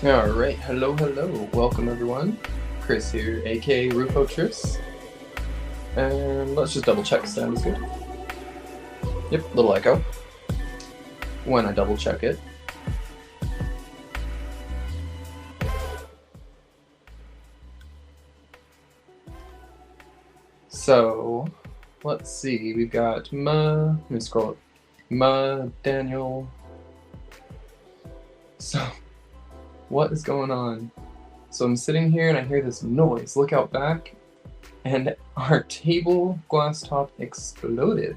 Alright, hello, welcome everyone. Chris here, aka Rufo Tris. And let's just double check sound is good. Yep, little echo. When I double check it. So, let's see, we've got let me scroll up. Daniel. So, what is going on? So I'm sitting here and I hear this noise. Look out back. And our table glass top exploded.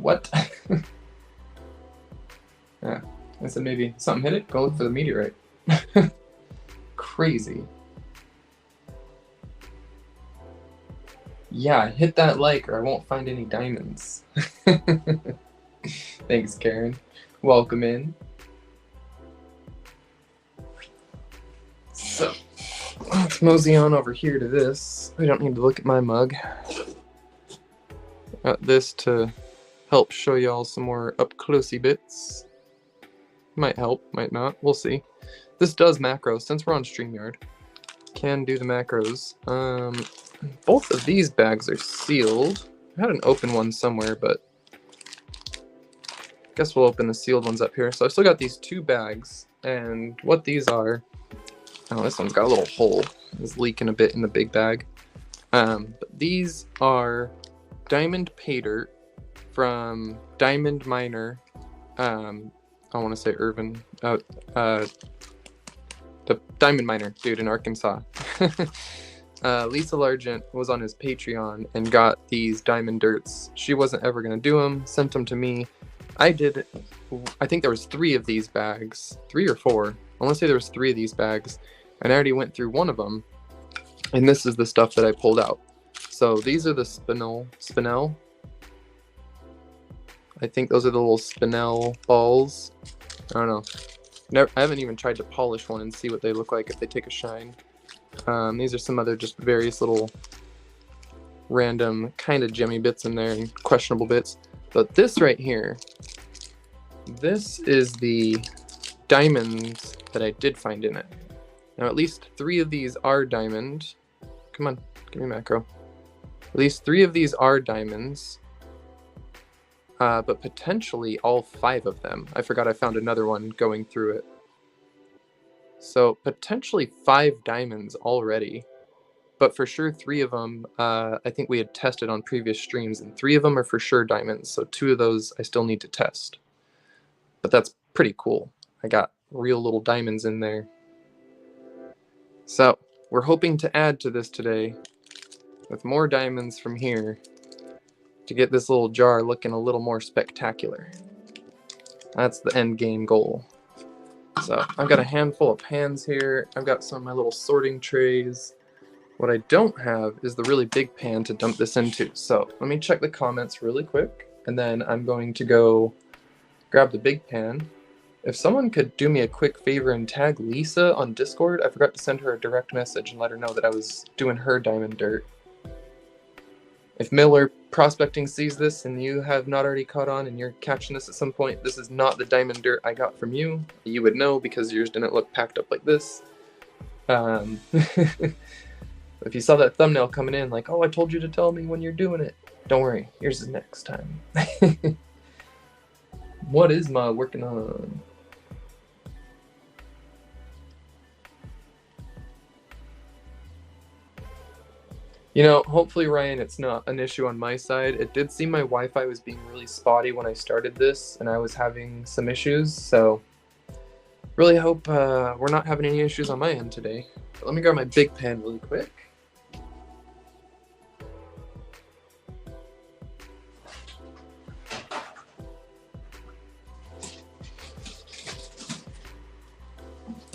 What? Yeah, I said maybe something hit it. Go look for the meteorite. Crazy. Yeah, hit that like or I won't find any diamonds. Thanks, Karen. Welcome in. So, let's mosey on over here to this. We don't need to look at my mug. Got this to help show y'all some more up-closey bits. Might help, might not. We'll see. This does macros, since we're on StreamYard. Can do the macros. Both of these bags are sealed. I had an open one somewhere, but I guess we'll open the sealed ones up here. So I still got these two bags, and what these are... Oh, this one's got a little hole. It's leaking a bit in the big bag. But these are diamond pay dirt from Diamond Miner. I want to say Irvin. The Diamond Miner dude in Arkansas. Lisa Largent was on his Patreon and got these diamond dirts. She wasn't ever going to do them, sent them to me. I did. I think there was 3 of these bags. 3 or 4. I want to say there was 3 of these bags. And I already went through one of them. And this is the stuff that I pulled out. So these are the spinel. I think those are the little spinel balls. I don't know. I haven't even tried to polish one and see what they look like if they take a shine. These are some other just various little random kind of gemmy bits in there and questionable bits. But this right here, this is the diamonds that I did find in it. Now at least 3 of these are diamond. Come on, give me macro. At least 3 of these are diamonds. But potentially all 5 of them. I forgot I found another one going through it. So potentially 5 diamonds already. But for sure 3 of them, I think we had tested on previous streams, and 3 of them are for sure diamonds. So 2 of those I still need to test. But that's pretty cool. I got real little diamonds in there. So we're hoping to add to this today with more diamonds from here to get this little jar looking a little more spectacular. That's the end game goal. So I've got a handful of pans here. I've got some of my little sorting trays. What I don't have is the really big pan to dump this into. So let me check the comments really quick, and then I'm going to go grab the big pan. If someone could do me a quick favor and tag Lisa on Discord, I forgot to send her a direct message and let her know that I was doing her diamond dirt. If Miller Prospecting sees this and you have not already caught on and you're catching this at some point, this is not the diamond dirt I got from you. You would know because yours didn't look packed up like this. If you saw that thumbnail coming in like, oh, I told you to tell me when you're doing it. Don't worry, yours is next time. What is Ma working on? You know, hopefully, Ryan, it's not an issue on my side. It did seem my Wi-Fi was being really spotty when I started this, and I was having some issues, so really hope we're not having any issues on my end today. But let me grab my big pan really quick.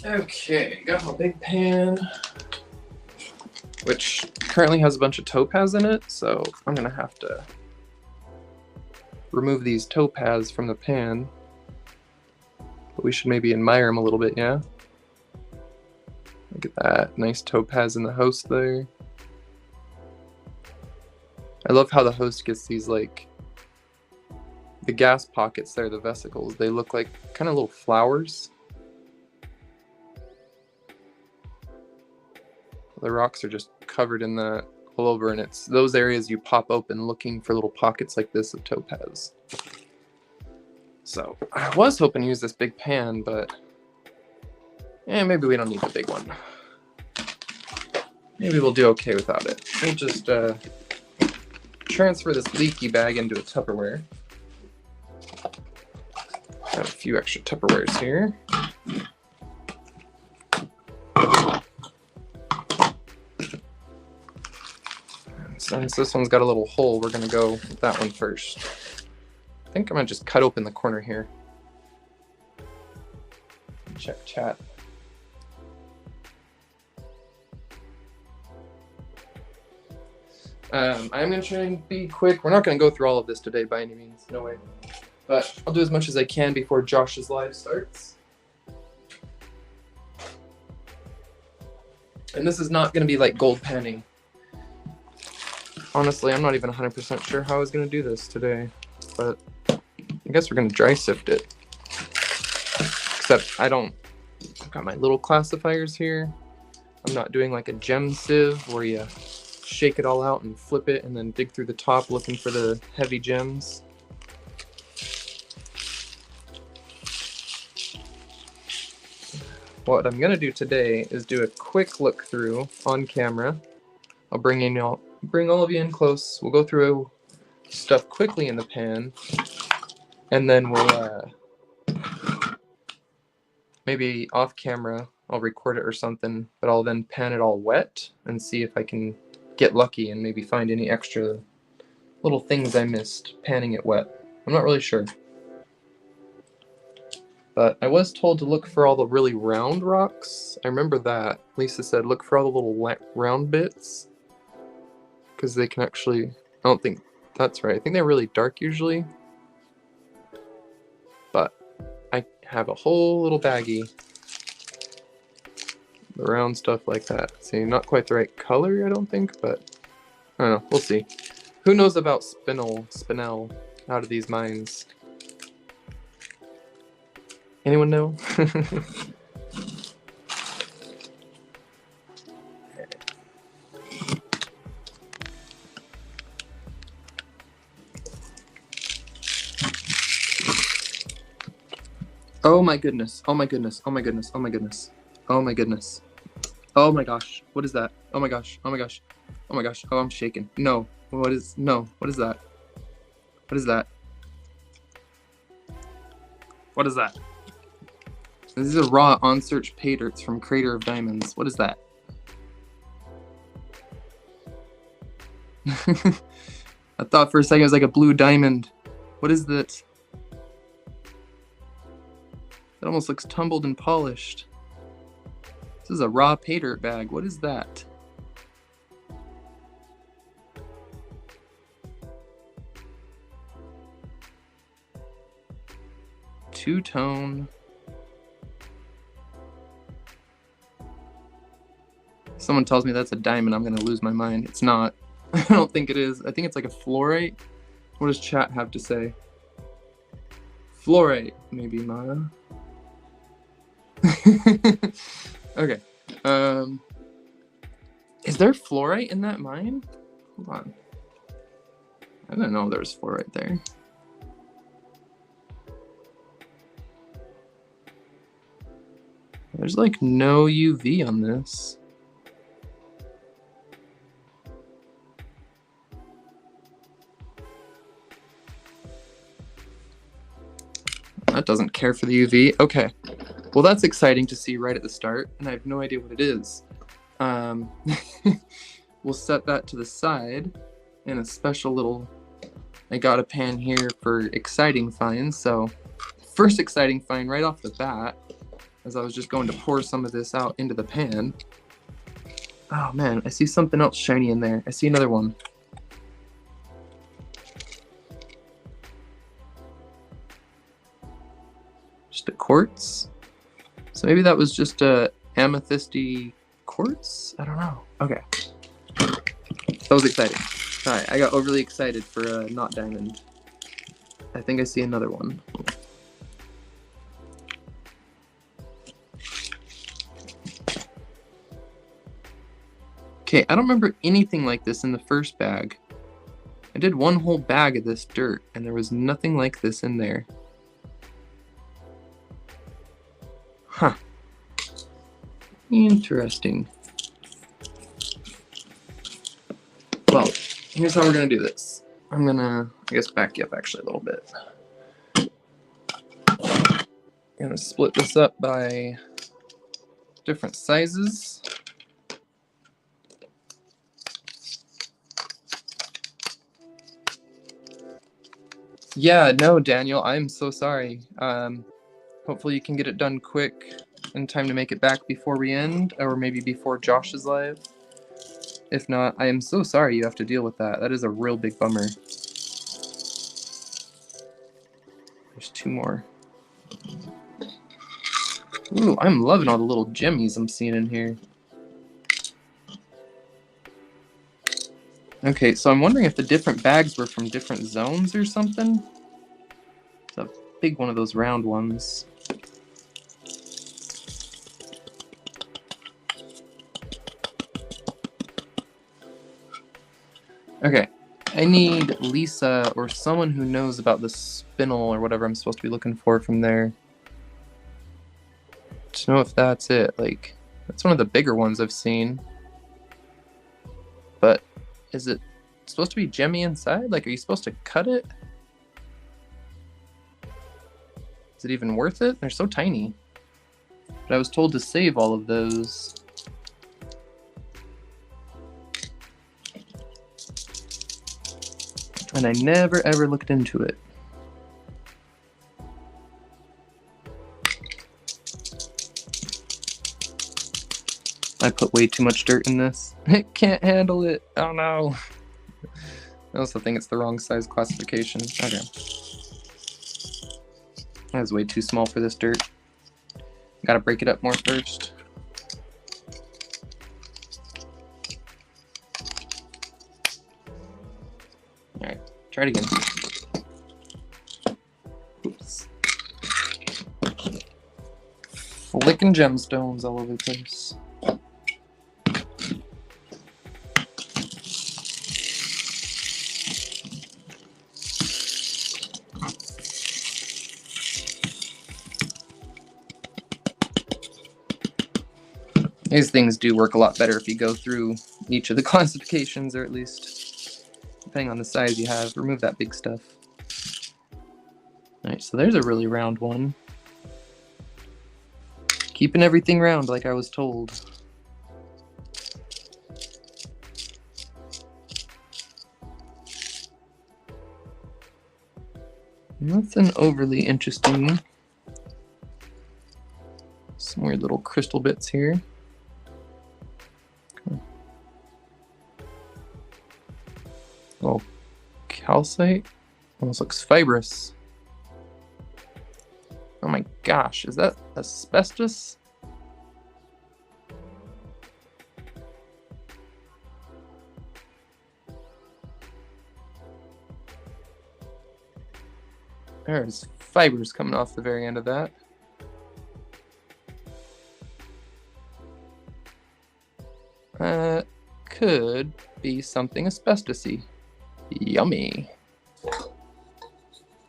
Okay, got my big pan, which currently has a bunch of topaz in it, so I'm gonna have to remove these topaz from the pan. But we should maybe admire them a little bit, yeah? Look at that, nice topaz in the host there. I love how the host gets these, like, the gas pockets there, the vesicles, they look like kind of little flowers. The rocks are just covered in that all over, and it's those areas you pop open looking for little pockets like this of topaz. So I was hoping to use this big pan, but maybe we don't need the big one. Maybe we'll do okay without it. We'll just transfer this leaky bag into a Tupperware. Got a few extra Tupperwares here. Since this one's got a little hole, we're gonna go with that one first. I think I'm gonna just cut open the corner here. Check chat. I'm gonna try and be quick. We're not gonna go through all of this today by any means, no way. But I'll do as much as I can before Josh's live starts. And this is not gonna be like gold panning. Honestly, I'm not even 100% sure how I was gonna do this today, but I guess we're gonna dry sift it. Except I've got my little classifiers here. I'm not doing like a gem sieve where you shake it all out and flip it and then dig through the top looking for the heavy gems. What I'm gonna do today is do a quick look through on camera. I'll bring all of you in close. We'll go through stuff quickly in the pan, and then we'll maybe off camera I'll record it or something, but I'll then pan it all wet and see if I can get lucky and maybe find any extra little things I missed panning it wet. I'm not really sure. But I was told to look for all the really round rocks. I remember that. Lisa said look for all the little round bits, because they can actually, I don't think that's right. I think they're really dark usually. But I have a whole little baggie. The round stuff like that. See, not quite the right color, I don't think, but I don't know. We'll see. Who knows about spinel out of these mines? Anyone know? Oh my goodness. Oh my goodness. Oh my goodness. Oh my goodness. Oh my goodness. Oh my gosh. What is that? Oh my gosh. Oh my gosh. Oh my gosh. Oh, I'm shaking. No. What is that? What is that? What is that? These are raw on-search pay dirts from Crater of Diamonds. What is that? I thought for a second it was like a blue diamond. What is that? It almost looks tumbled and polished. This is a raw pay dirt bag. What is that? Two-tone. Someone tells me that's a diamond, I'm gonna lose my mind. It's not. I don't think it is. I think it's like a fluorite. What does chat have to say? Fluorite, maybe, Maya. Okay. Is there fluorite in that mine? Hold on. I didn't know there was fluorite there. There's like no UV on this. That doesn't care for the UV. Okay. Well, that's exciting to see right at the start, and I have no idea what it is. We'll set that to the side in a special little... I got a pan here for exciting finds, so first exciting find right off the bat, as I was just going to pour some of this out into the pan. Oh man, I see something else shiny in there. I see another one. Just a quartz? So maybe that was just a amethysty quartz? I don't know. Okay. That was exciting. Alright, I got overly excited for a not diamond. I think I see another one. Okay, I don't remember anything like this in the first bag. I did one whole bag of this dirt, and there was nothing like this in there. Huh. Interesting. Well, here's how we're gonna do this. I'm gonna, I guess, back you up actually a little bit. I'm gonna split this up by different sizes. Yeah, no, Daniel, I'm so sorry. Hopefully you can get it done quick in time to make it back before we end, or maybe before Josh is live. If not, I am so sorry you have to deal with that. That is a real big bummer. There's 2 more. Ooh, I'm loving all the little jimmies I'm seeing in here. Okay, so I'm wondering if the different bags were from different zones or something. It's a big one of those round ones. Okay, I need Lisa or someone who knows about the spinel or whatever I'm supposed to be looking for from there to know if that's it. Like, that's one of the bigger ones I've seen. But is it supposed to be gemmy inside? Like, are you supposed to cut it? Is it even worth it? They're so tiny. But I was told to save all of those. And I never ever looked into it. I put way too much dirt in this. It can't handle it. Oh no. I also think it's the wrong size classification. Okay. That was way too small for this dirt. Gotta break it up more first. Alright, try it again. Oops. Flicking gemstones all over the place. These things do work a lot better if you go through each of the classifications, or at least, depending on the size you have, remove that big stuff. Alright, so there's a really round one. Keeping everything round like I was told. Nothing overly interesting. Some weird little crystal bits here. Oh, calcite? Almost looks fibrous. Oh my gosh, is that asbestos? There's fibers coming off the very end of that. That could be something asbestos-y. Yummy.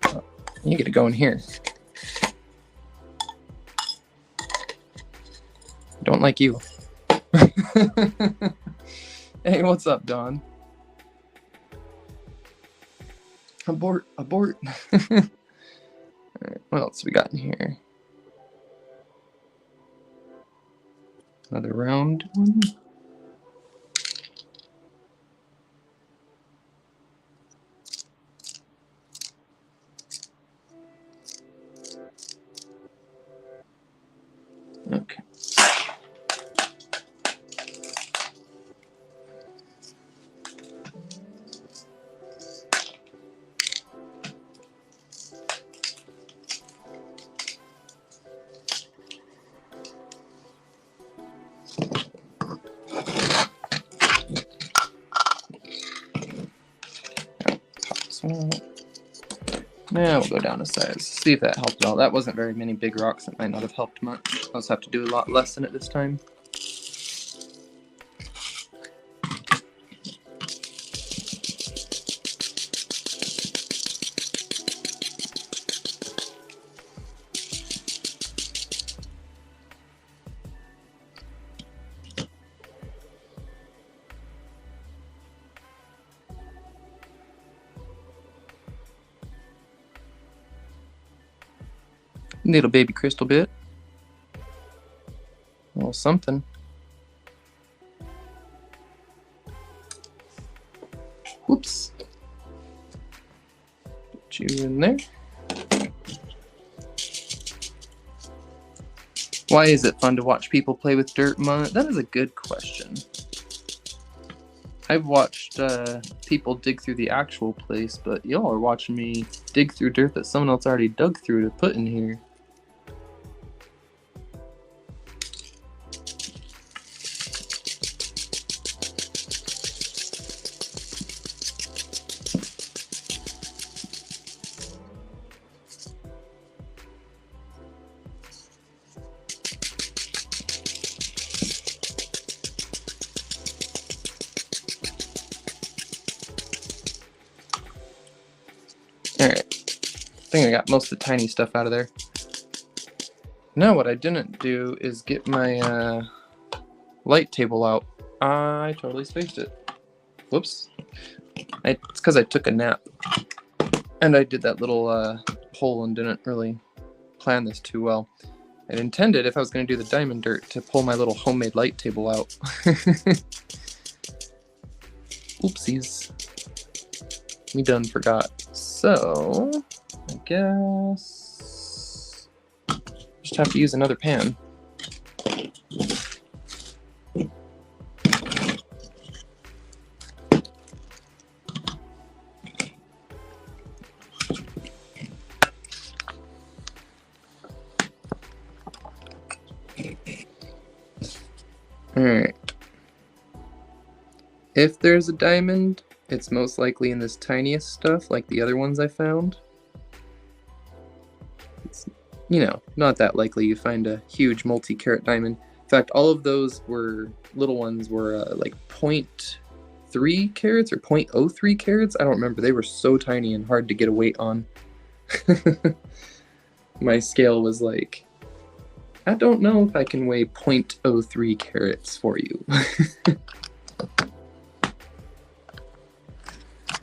Oh, you get to go in here. Don't like you. Hey, what's up, Don? Abort, abort. Alright, what else we got in here? Another round one. Okay. Now we'll go down a size. See if that helped at all. That wasn't very many big rocks. That might not have helped much. I'll just have to do a lot less in it this time. Little baby crystal bit. A little something. Whoops. Put you in there. Why is it fun to watch people play with dirt? That is a good question. I've watched people dig through the actual place, but y'all are watching me dig through dirt that someone else already dug through to put in here. Alright, I think I got most of the tiny stuff out of there. Now what I didn't do is get my light table out. I totally spaced it. Whoops. It's because I took a nap. And I did that little hole and didn't really plan this too well. I'd intended, if I was going to do the diamond dirt, to pull my little homemade light table out. Oopsies. We done forgot. So, I guess just have to use another pan. Alright. If there's a diamond, it's most likely in this tiniest stuff, like the other ones I found. It's, you know, not that likely you find a huge multi-carat diamond. In fact, all of those little ones were like 0.3 carats or 0.03 carats. I don't remember. They were so tiny and hard to get a weight on. My scale was like, I don't know if I can weigh 0.03 carats for you.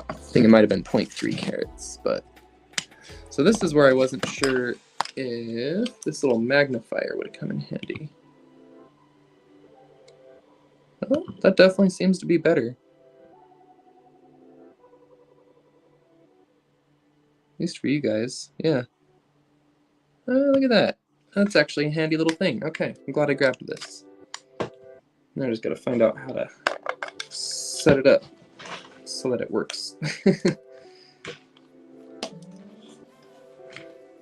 I think it might have been 0.3 carats, but... So this is where I wasn't sure if this little magnifier would come in handy. Oh, that definitely seems to be better. At least for you guys, yeah. Look at that. That's actually a handy little thing. Okay, I'm glad I grabbed this. Now I just gotta find out how to set it up so that it works. Do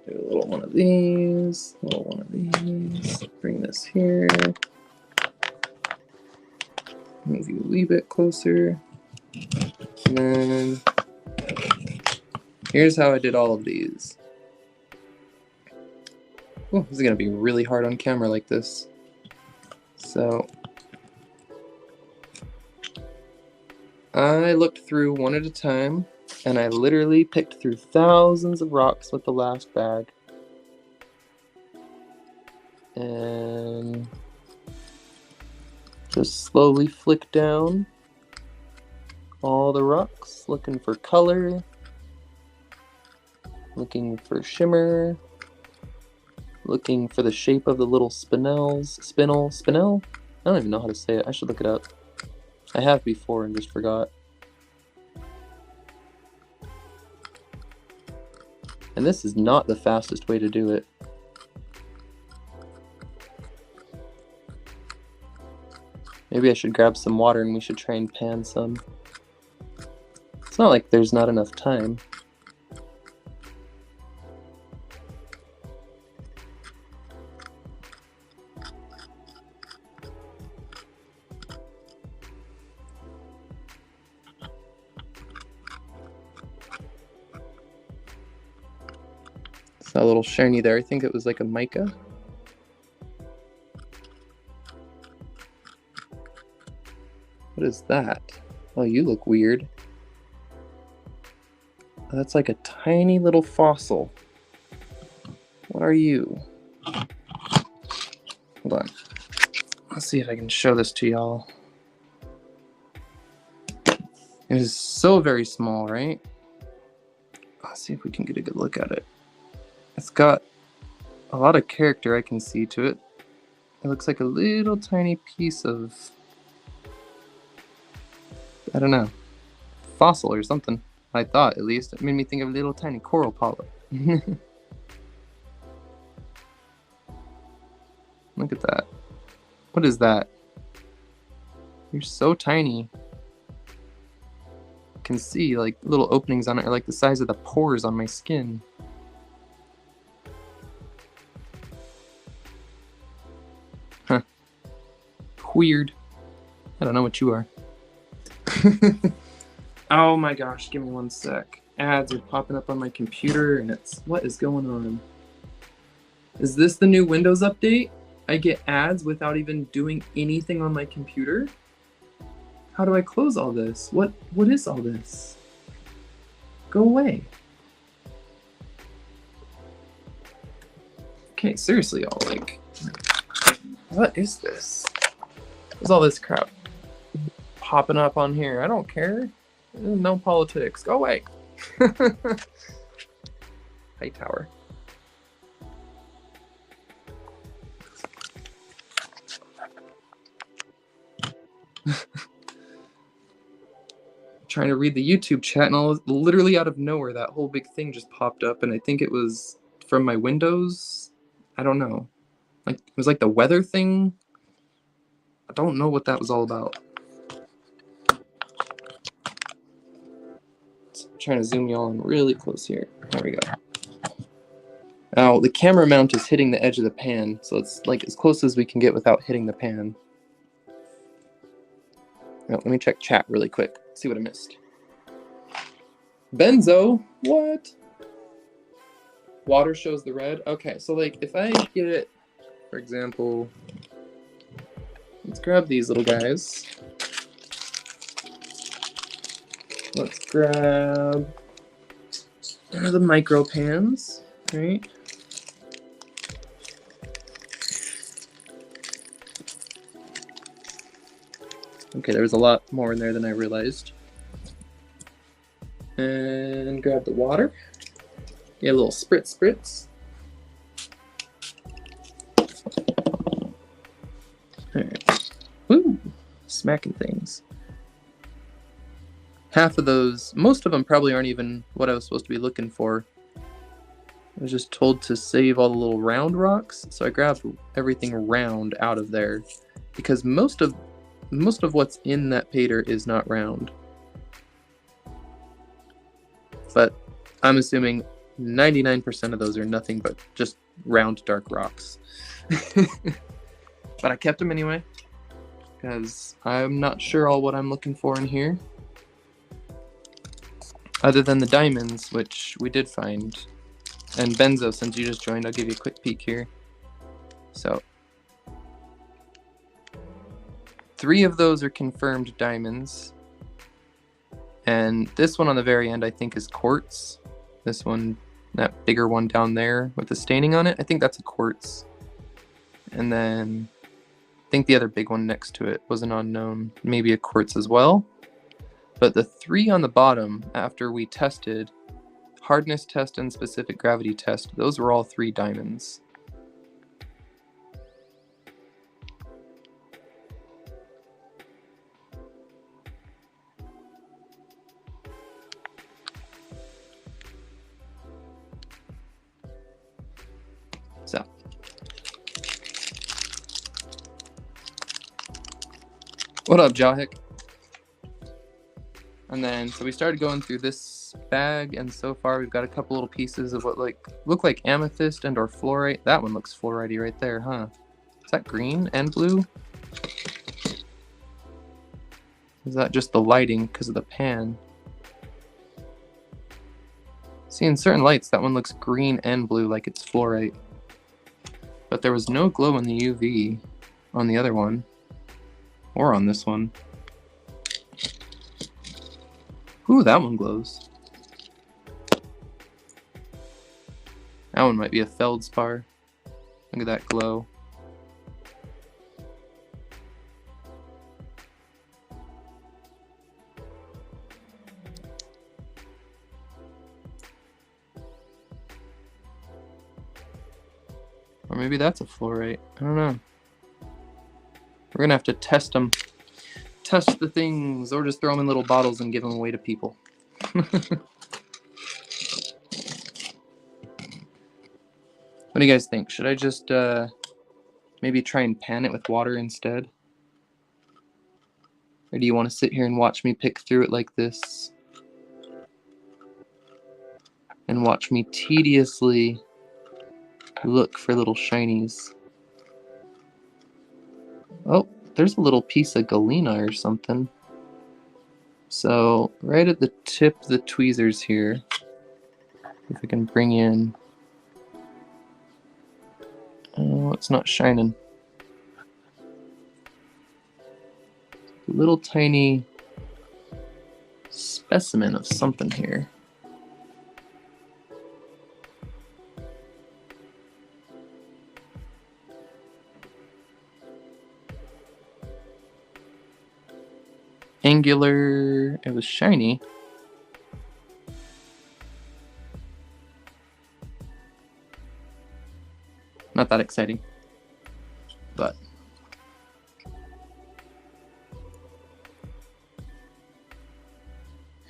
a little one of these, a little one of these. Bring this here. Move you a wee bit closer. And then here's how I did all of these. Oh, this is gonna be really hard on camera like this. So I looked through one at a time, and I literally picked through thousands of rocks with the last bag. And just slowly flick down all the rocks, looking for color, looking for shimmer, looking for the shape of the little spinels. Spinel? I don't even know how to say it. I should look it up. I have before and just forgot. And this is not the fastest way to do it. Maybe I should grab some water and we should try and pan some. It's not like there's not enough time. It's a little shiny there. I think it was like a mica. What is that? Oh, you look weird. That's like a tiny little fossil. What are you? Hold on. Let's see if I can show this to y'all. It is so very small, right? Let's see if we can get a good look at it. It's got a lot of character I can see to it. It looks like a little tiny piece of, I don't know, fossil or something. I thought, at least. It made me think of a little tiny coral polyp. Look at that. What is that? You're so tiny. I can see like little openings on it are like the size of the pores on my skin. Huh. Weird. I don't know what you are. Oh my gosh, give me one sec. Ads are popping up on my computer and it's... What is going on? Is this the new Windows update? I get ads without even doing anything on my computer? How do I close all this? What is all this? Go away. Okay, seriously, y'all, like... What is this? What's all this crap popping up on here? I don't care. No politics. Go away. Hightower. Trying to read the YouTube chat, and all literally out of nowhere that whole big thing just popped up, and I think it was from my Windows. I don't know. Like it was like the weather thing. I don't know what that was all about. So I'm trying to zoom y'all in really close here. There we go. Now the camera mount is hitting the edge of the pan, so it's like as close as we can get without hitting the pan. Now, let me check chat really quick. See what I missed. Benzo, what? Water shows the red. Okay, so like if I get, for example, let's grab these little guys. Let's grab one of the micro pans, right? Okay, there was a lot more in there than I realized. And grab the water. Get a little spritz. Alright. Woo! Smacking things. Half of those, most of them probably aren't even what I was supposed to be looking for. I was just told to save all the little round rocks, so I grabbed everything round out of there. Because most of what's in that pater is not round. But I'm assuming 99% of those are nothing but just round dark rocks. But I kept them anyway, because I'm not sure all what I'm looking for in here. Other than the diamonds, which we did find. And Benzo, since you just joined, I'll give you a quick peek here. So 3 of those are confirmed diamonds. And this one on the very end, I think, is quartz. This one, that bigger one down there with the staining on it, I think that's a quartz. And then I think the other big one next to it was an unknown, maybe a quartz as well. But the 3 on the bottom, after we tested, hardness test and specific gravity test, those were all 3 diamonds. So, what up, Jahik? And then, so we started going through this bag, and so far we've got a couple little pieces of what look like amethyst and or fluorite. That one looks fluorite-y right there, huh? Is that green and blue? Is that just the lighting because of the pan? See, in certain lights, that one looks green and blue like it's fluorite. But there was no glow in the UV on the other one, or on this one. Ooh, that one glows. That one might be a feldspar. Look at that glow. Or maybe that's a fluorite. I don't know. We're gonna have to test them. Test the things, or just throw them in little bottles and give them away to people. What do you guys think? Should I just maybe try and pan it with water instead? Or do you want to sit here and watch me pick through it like this? And watch me tediously look for little shinies. Oh, there's a little piece of galena or something. So right at the tip of the tweezers here, if we can bring in... Oh, it's not shining. A little tiny specimen of something here. Angular, it was shiny. Not that exciting, but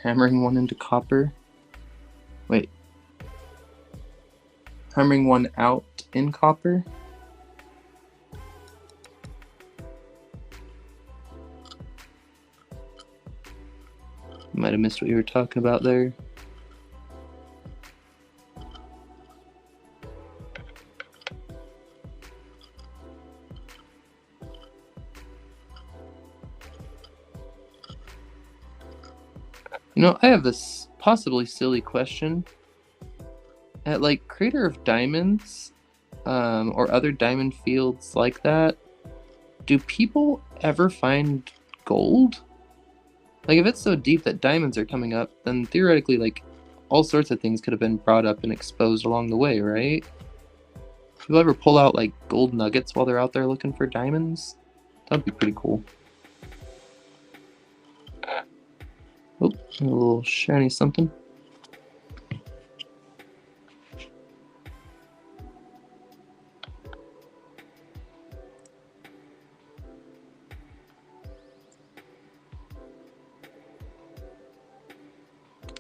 hammering one into copper. Wait, hammering one out in copper. Might have missed what you were talking about there. You know, I have this possibly silly question. At like Crater of Diamonds, or other diamond fields like that, do people ever find gold? Like, if it's so deep that diamonds are coming up, then theoretically, like, all sorts of things could have been brought up and exposed along the way, right? People ever pull out, like, gold nuggets while they're out there looking for diamonds? That'd be pretty cool. Oh, a little shiny something.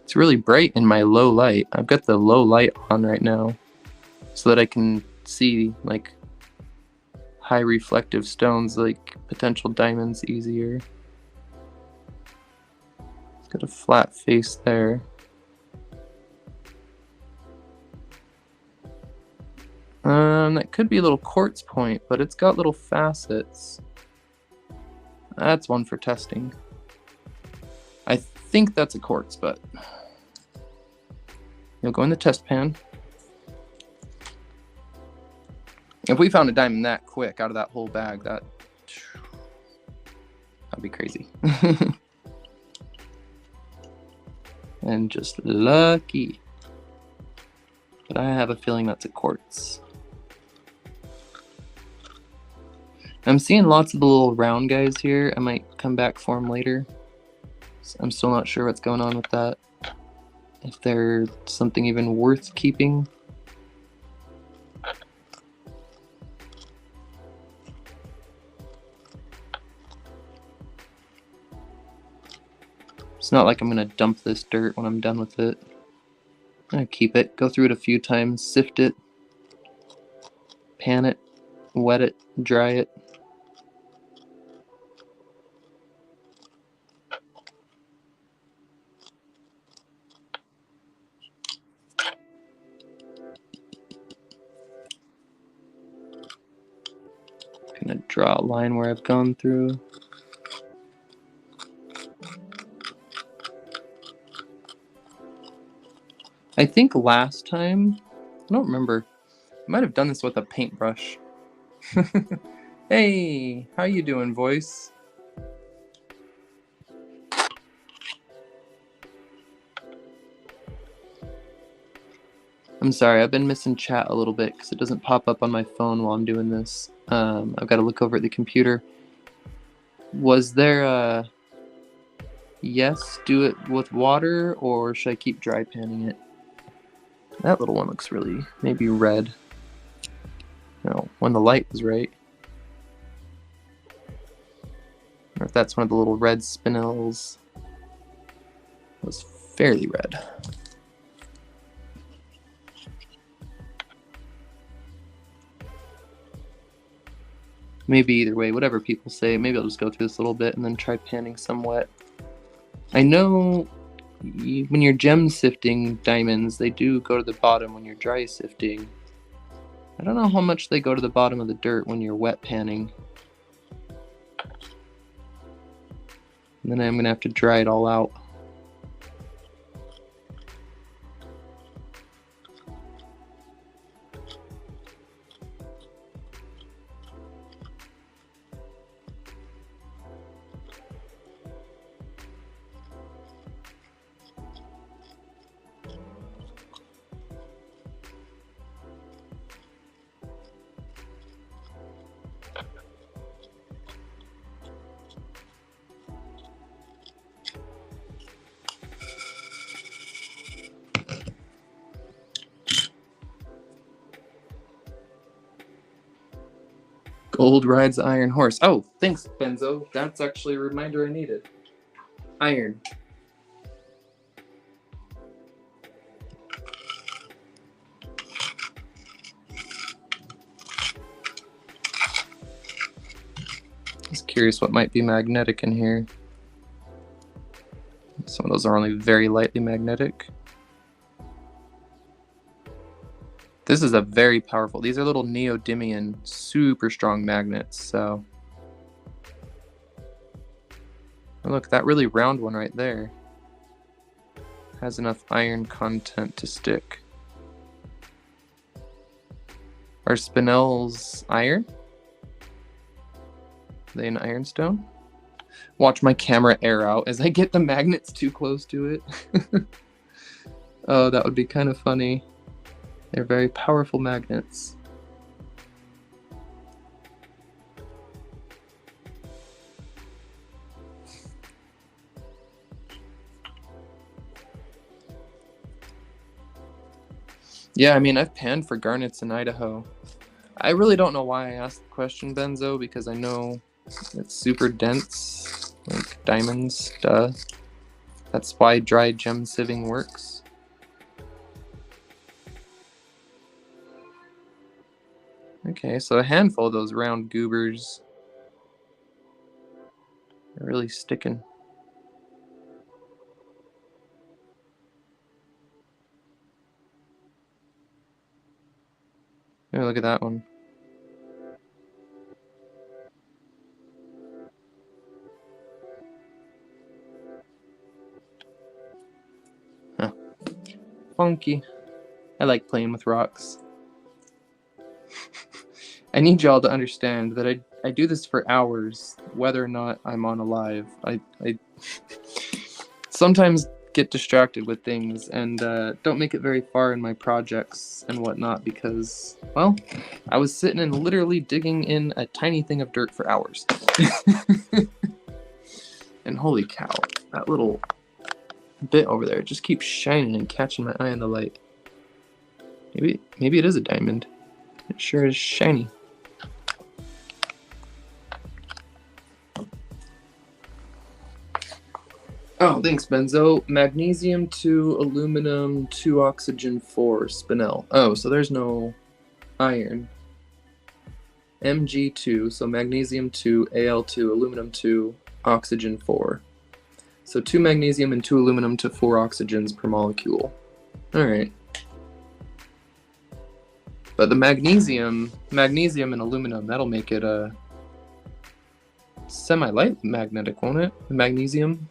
It's really bright in my low light. I've got the low light on right now so that I can see like high reflective stones like potential diamonds easier. It's got a flat face there. That could be a little quartz point, but it's got little facets. That's one for testing. I think that's a quartz, but you'll go in the test pan. If we found a diamond that quick out of that whole bag, that'd be crazy. And just lucky. But I have a feeling that's a quartz. I'm seeing lots of the little round guys here. I might come back for them later. I'm still not sure what's going on with that. If they're something even worth keeping. It's not like I'm gonna dump this dirt when I'm done with it. I'm gonna keep it, go through it a few times, sift it, pan it, wet it, dry it. Gonna draw a line where I've gone through. I think last time, I don't remember, I might have done this with a paintbrush. Hey, how you doing, voice? I'm sorry, I've been missing chat a little bit because it doesn't pop up on my phone while I'm doing this. I've got to look over at the computer. Was there a yes, do it with water, or should I keep dry panning it? That little one looks really maybe red. No, when the light was right. Or if that's one of the little red spinels. It was fairly red. Maybe either way, whatever people say. Maybe I'll just go through this a little bit and then try panning somewhat. I know when you're gem sifting diamonds, they do go to the bottom when you're dry sifting. I don't know how much they go to the bottom of the dirt when you're wet panning. And then I'm going to have to dry it all out. Gold rides the iron horse. Oh, thanks, Benzo. That's actually a reminder I needed. Iron. Just curious what might be magnetic in here. Some of those are only very lightly magnetic. This is a very powerful, these are little neodymium, super strong magnets, so. Oh, look, that really round one right there has enough iron content to stick. Are spinels iron? Are they an ironstone? Watch my camera air out as I get the magnets too close to it. Oh, that would be kind of funny. They're very powerful magnets. Yeah, I mean, I've panned for garnets in Idaho. I really don't know why I asked the question, Benzo, because I know it's super dense, like diamonds, duh. That's why dry gem sieving works. Okay, so a handful of those round goobers are really sticking. Oh, look at that one. Huh. Funky. I like playing with rocks. I need y'all to understand that I do this for hours, whether or not I'm on a live. I sometimes get distracted with things and don't make it very far in my projects and whatnot because, well, I was sitting and literally digging in a tiny thing of dirt for hours. And holy cow, that little bit over there just keeps shining and catching my eye in the light. Maybe it is a diamond. It sure is shiny. Oh, thanks, Benzo. Magnesium 2, aluminum 2, oxygen 4, spinel. Oh, so there's no iron. Mg2, so magnesium 2, Al2, aluminum 2, oxygen 4. So 2 magnesium and 2 aluminum to 4 oxygens per molecule. Alright. But the magnesium and aluminum, that'll make it a semi-light magnetic, won't it? The magnesium.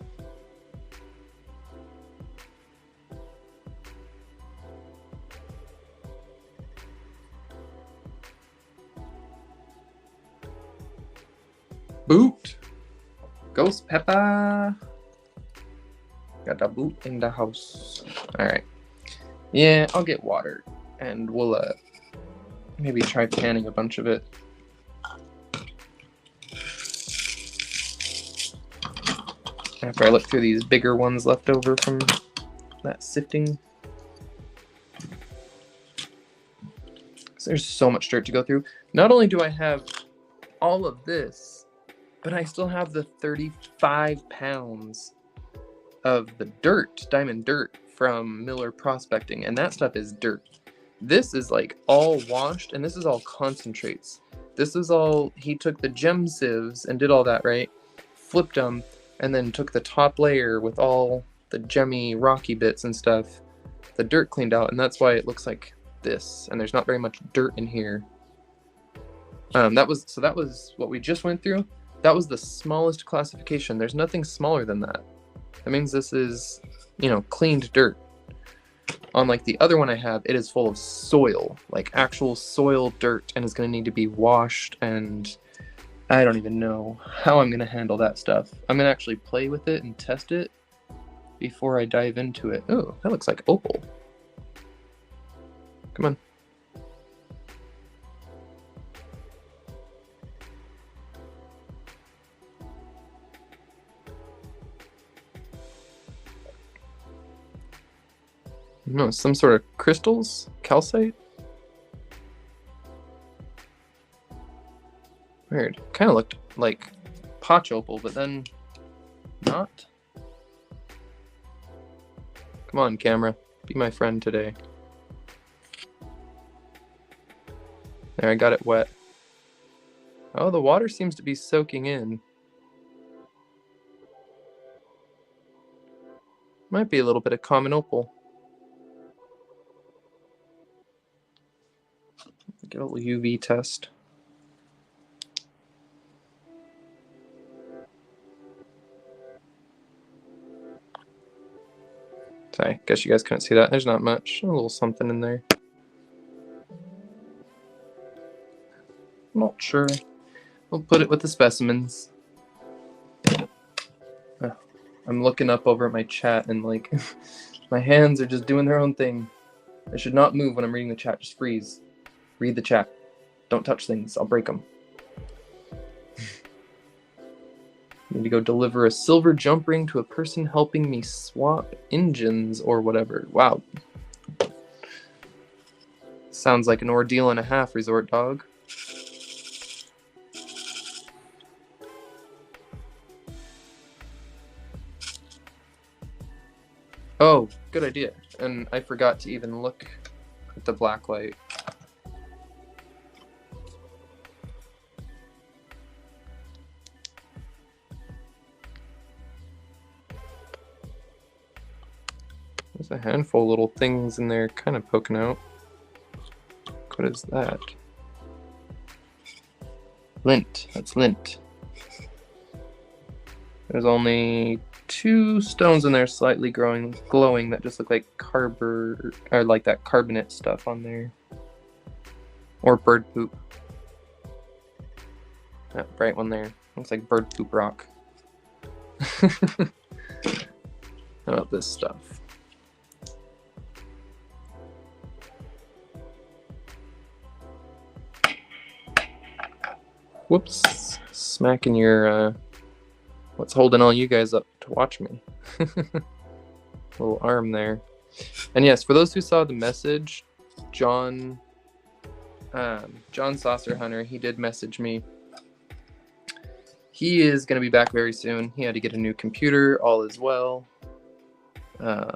Boot! Ghost Pepper! Got a boot in the house. Alright. Yeah, I'll get water. And we'll maybe try panning a bunch of it. After I look through these bigger ones left over from that sifting. because there's so much dirt to go through. Not only do I have all of this, but I still have the 35 pounds of the dirt, diamond dirt from Miller Prospecting, and that stuff is dirt. This is like all washed, and this is all concentrates. This is all, he took the gem sieves and did all that, right? Flipped them, and then took the top layer with all the gemmy rocky bits and stuff, the dirt cleaned out, and that's why it looks like this, and there's not very much dirt in here. That was what we just went through. That was the smallest classification. There's nothing smaller than that. That means this is, you know, cleaned dirt. Unlike the other one I have, it is full of soil, like actual soil dirt, and is going to need to be washed, and I don't even know how I'm going to handle that stuff. I'm going to actually play with it and test it before I dive into it. Oh, that looks like opal. Come on. No, some sort of crystals? Calcite? Weird. Kind of looked like potch opal, but then not. Come on, camera. Be my friend today. There, I got it wet. Oh, the water seems to be soaking in. Might be a little bit of common opal. Get a little UV test. Sorry, guess you guys couldn't see that. There's not much. A little something in there. Not sure. We'll put it with the specimens. I'm looking up over at my chat and like my hands are just doing their own thing. I should not move when I'm reading the chat. Just freeze. Read the chat. Don't touch things. I'll break them. Need to go deliver a silver jump ring to a person helping me swap engines or whatever. Wow. Sounds like an ordeal and a half, Resort Dog. Oh, good idea. And I forgot to even look at the blacklight. There's a handful of little things in there kind of poking out. What is that? Lint. That's lint. There's only 2 stones in there slightly glowing that just look like or like that carbonate stuff on there. Or bird poop. That bright one there. Looks like bird poop rock. How about this stuff? Whoops. Smacking your, what's holding all you guys up to watch me? Little arm there. And yes, for those who saw the message, John Saucer Hunter, he did message me. He is going to be back very soon. He had to get a new computer, all is well. I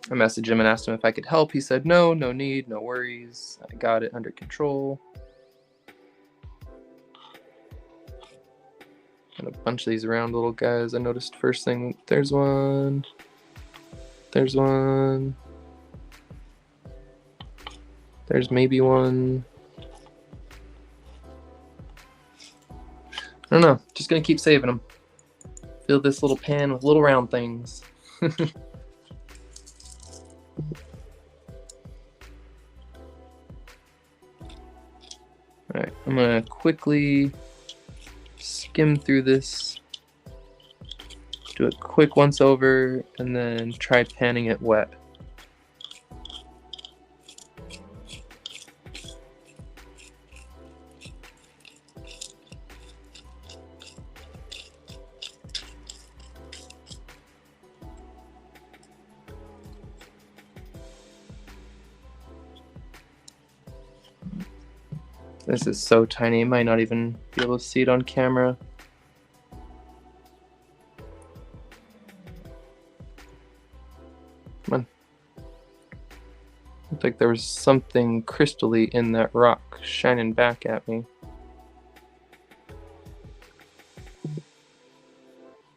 messaged him and asked him if I could help. He said, no need, no worries. I got it under control. Got a bunch of these round little guys. I noticed first thing, there's one. There's one. There's maybe one. I don't know. Just gonna keep saving them. Fill this little pan with little round things. Alright, I'm gonna quickly skim through this, do a quick once over, and then try panning it wet. This is so tiny, you might not even be able to see it on camera. Come on. Looked like there was something crystally in that rock shining back at me.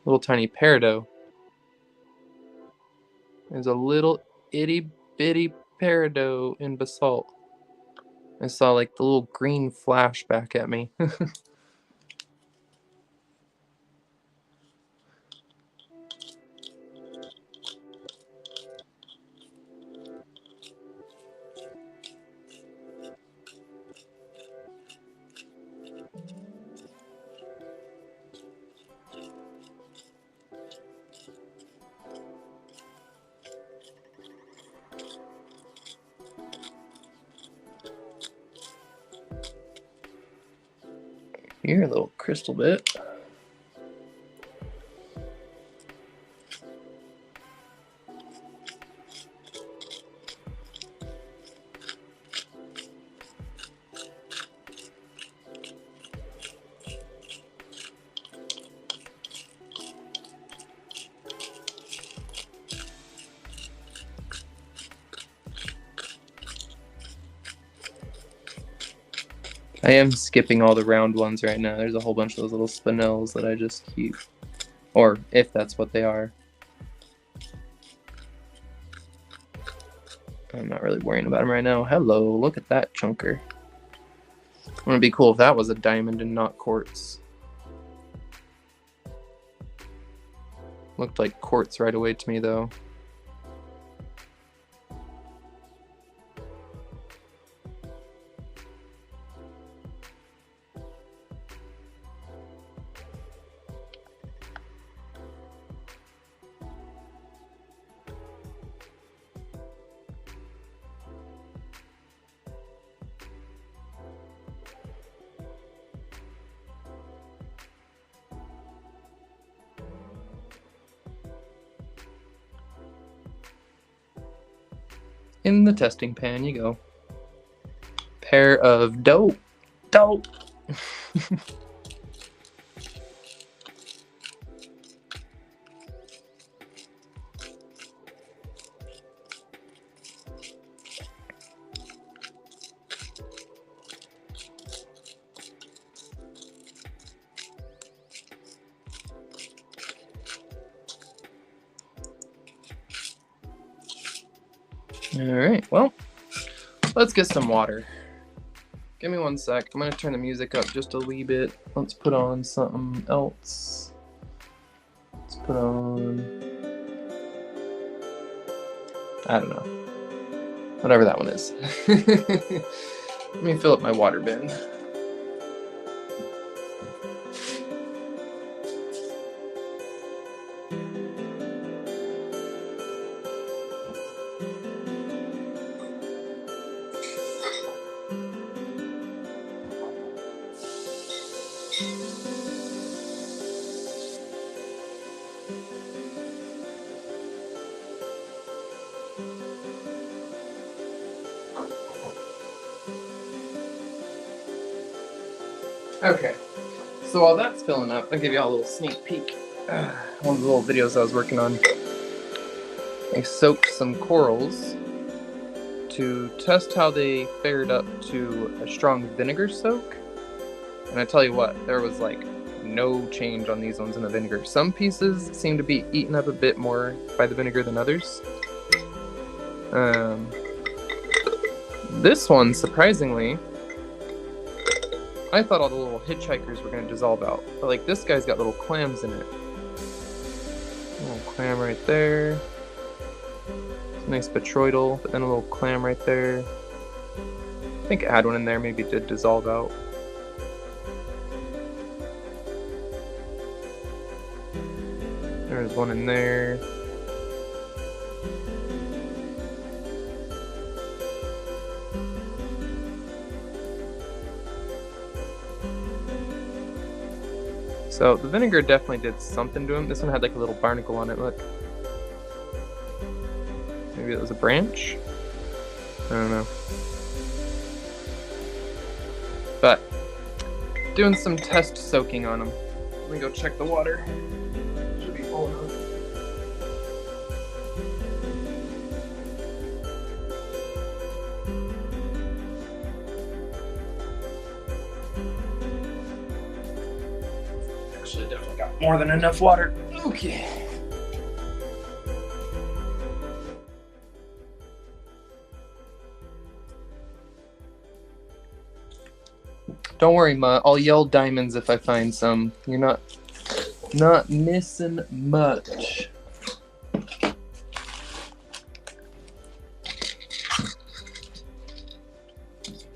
Little tiny peridot. There's a little itty bitty peridot in basalt. I saw like the little green flash back at me. Here, a little crystal bit. I am skipping all the round ones right now. There's a whole bunch of those little spinels that I just keep. Or if that's what they are. I'm not really worrying about them right now. Hello, look at that chunker. Wouldn't it be cool if that was a diamond and not quartz? Looked like quartz right away to me though. In the testing pan you go. Pair of dope. Dope. Alright, well, let's get some water. Give me 1 sec. I'm going to turn the music up just a wee bit. Let's put on something else. Let's put on... I don't know. Whatever that one is. Let me fill up my water bin. Okay, so while that's filling up, I'll give y'all a little sneak peek. One of the little videos I was working on. I soaked some corals to test how they fared up to a strong vinegar soak. And I tell you what, there was like no change on these ones in the vinegar. Some pieces seem to be eaten up a bit more by the vinegar than others. This one, surprisingly, I thought all the little hitchhikers were going to dissolve out, but like this guy's got little clams in it. A little clam right there. It's a nice botryoidal, but then a little clam right there. I think I had one in there, maybe it did dissolve out. There's one in there. So the vinegar definitely did something to him. This one had like a little barnacle on it, look. Maybe it was a branch? I don't know. But doing some test soaking on them. Let me go check the water. Should be full enough. Actually, definitely got more than enough water. Okay. Don't worry, Ma. I'll yell diamonds if I find some. You're not missing much.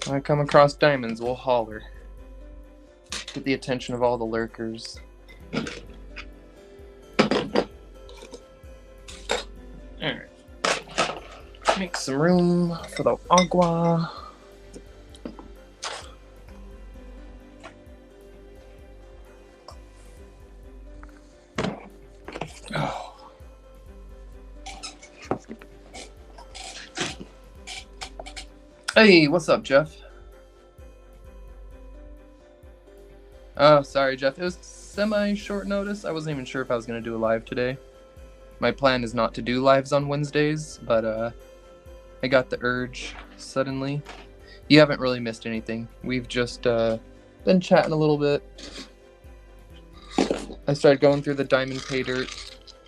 When I come across diamonds, we'll holler. Get the attention of all the lurkers. Alright. Make some room for the agua. Oh. Hey, what's up, Jeff? Oh, sorry, Jeff. It was semi-short notice. I wasn't even sure if I was going to do a live today. My plan is not to do lives on Wednesdays, but I got the urge suddenly. You haven't really missed anything. We've just been chatting a little bit. I started going through the diamond pay dirt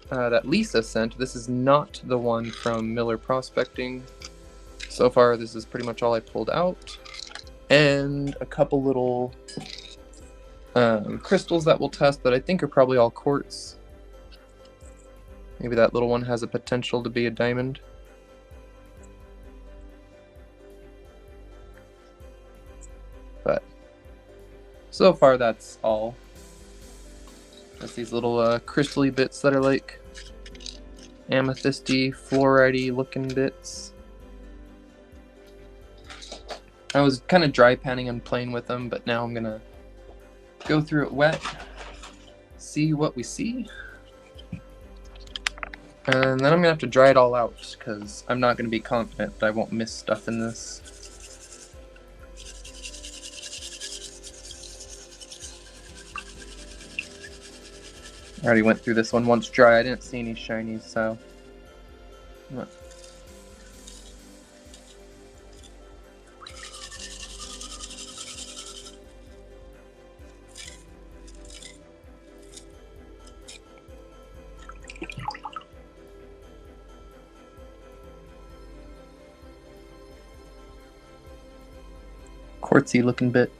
that Lisa sent. This is not the one from Miller Prospecting. So far, this is pretty much all I pulled out. And a couple little crystals that we'll test that I think are probably all quartz. Maybe that little one has a potential to be a diamond. But so far, that's all. That's these little crystally bits that are like amethysty, fluorite looking bits. I was kind of dry panning and playing with them, but now I'm gonna go through it wet, see what we see, and then I'm gonna have to dry it all out because I'm not gonna be confident that I won't miss stuff in this. I already went through this one once dry. I didn't see any shinies, so. Quartzy looking bit.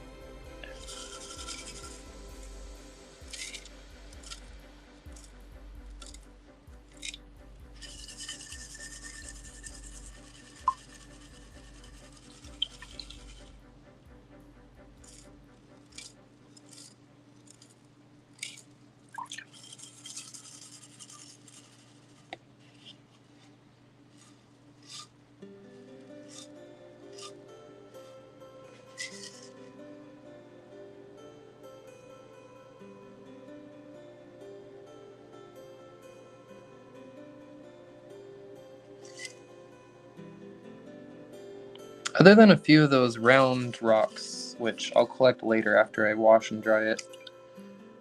Other than a few of those round rocks, which I'll collect later after I wash and dry it,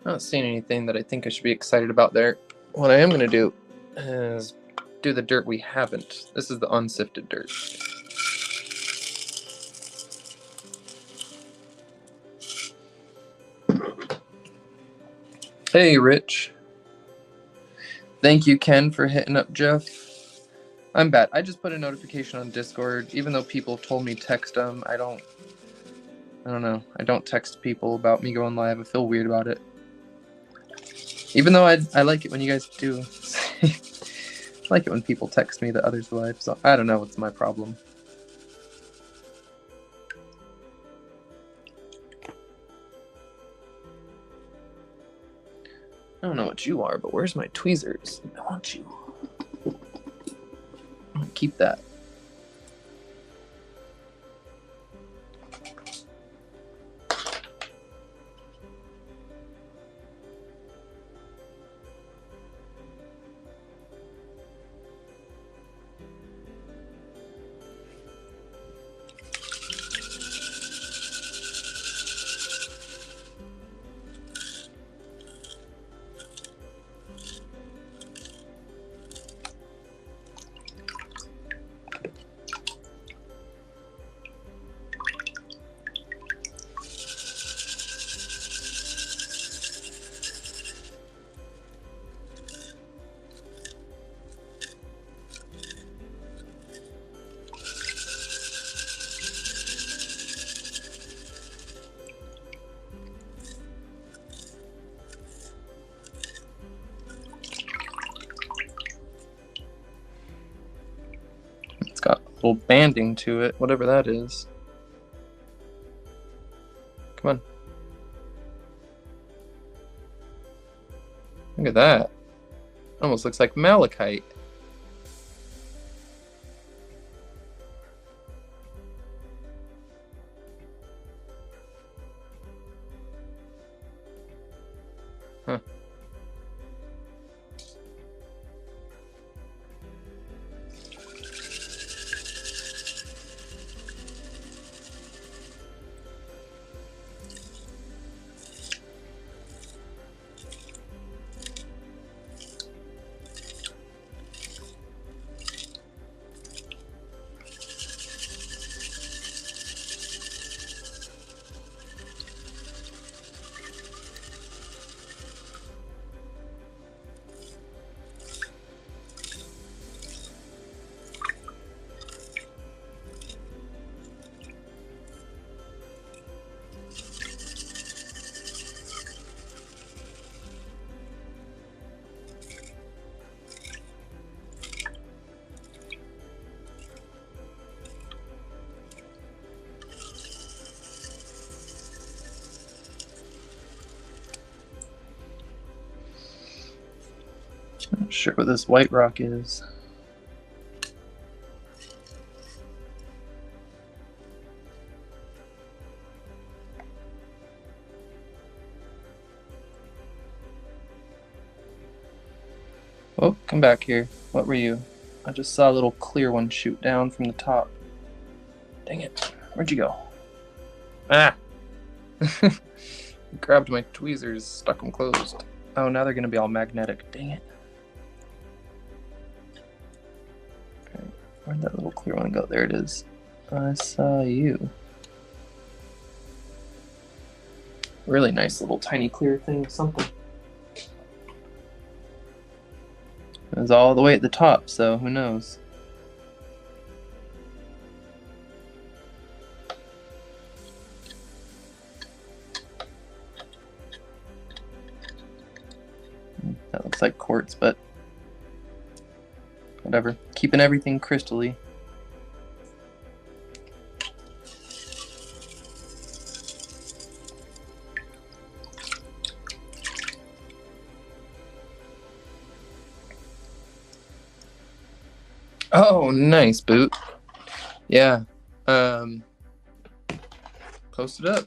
I'm not seeing anything that I think I should be excited about there. What I am going to do is do the dirt we haven't. This is the unsifted dirt. Hey, Rich. Thank you, Ken, for hitting up Jeff. I'm bad. I just put a notification on Discord, even though people told me text them. I don't know. I don't text people about me going live. I feel weird about it. Even though I like it when you guys do. I like it when people text me that others live. So I don't know what's my problem. I don't know what you are, but where's my tweezers? I want you. Keep that. little banding to it, whatever that is. Come on. Look at that. Almost looks like malachite. Huh. Not sure what this white rock is. Oh, come back here. What were you? I just saw a little clear one shoot down from the top. Dang it. Where'd you go? Ah! Grabbed my tweezers, stuck them closed. Oh, now they're going to be all magnetic. Dang it. Okay, where'd that little clear one go? There it is. I saw you. Really nice little tiny clear thing, something. It was all the way at the top, so who knows? That looks like quartz, but whatever. Keeping everything crystally. Oh, nice, Boot. Yeah. Post it up.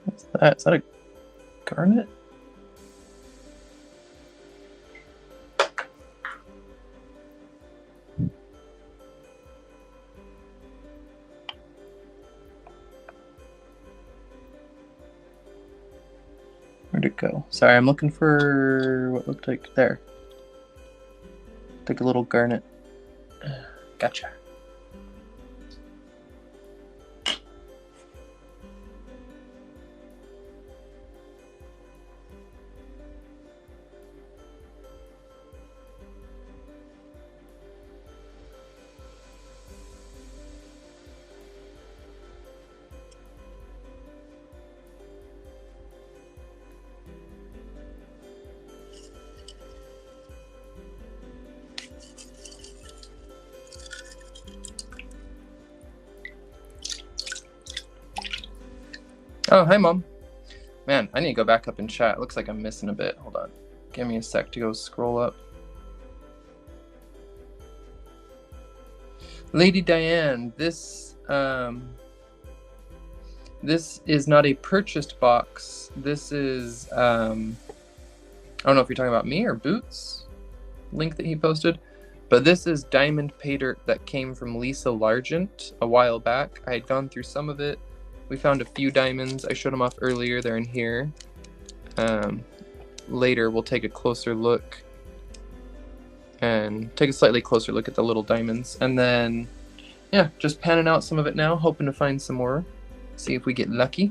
What's that? Is that a garnet? Where'd it go? Sorry, I'm looking for what looked like there. Like a little garnet. Gotcha. Oh, hi, Mom. Man, I need to go back up and chat. It looks like I'm missing a bit. Hold on. Give me a sec to go scroll up. Lady Diane, this is not a purchased box. This is, I don't know if you're talking about me or Boots, link that he posted, but this is diamond pay dirt that came from Lisa Largent a while back. I had gone through some of it. We found a few diamonds. I showed them off earlier. They're in here. Later, we'll take a closer look and take a slightly closer look at the little diamonds. And then, yeah, just panning out some of it now, hoping to find some more. See if we get lucky.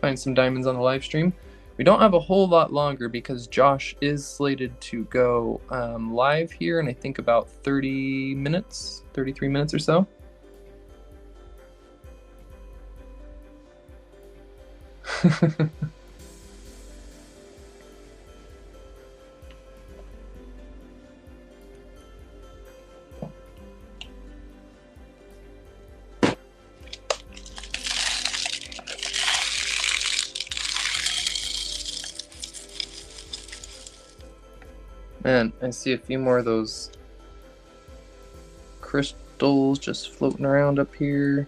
Find some diamonds on the live stream. We don't have a whole lot longer because Josh is slated to go live here in I think about 30 minutes, 33 minutes or so. Man, I see a few more of those crystals just floating around up here.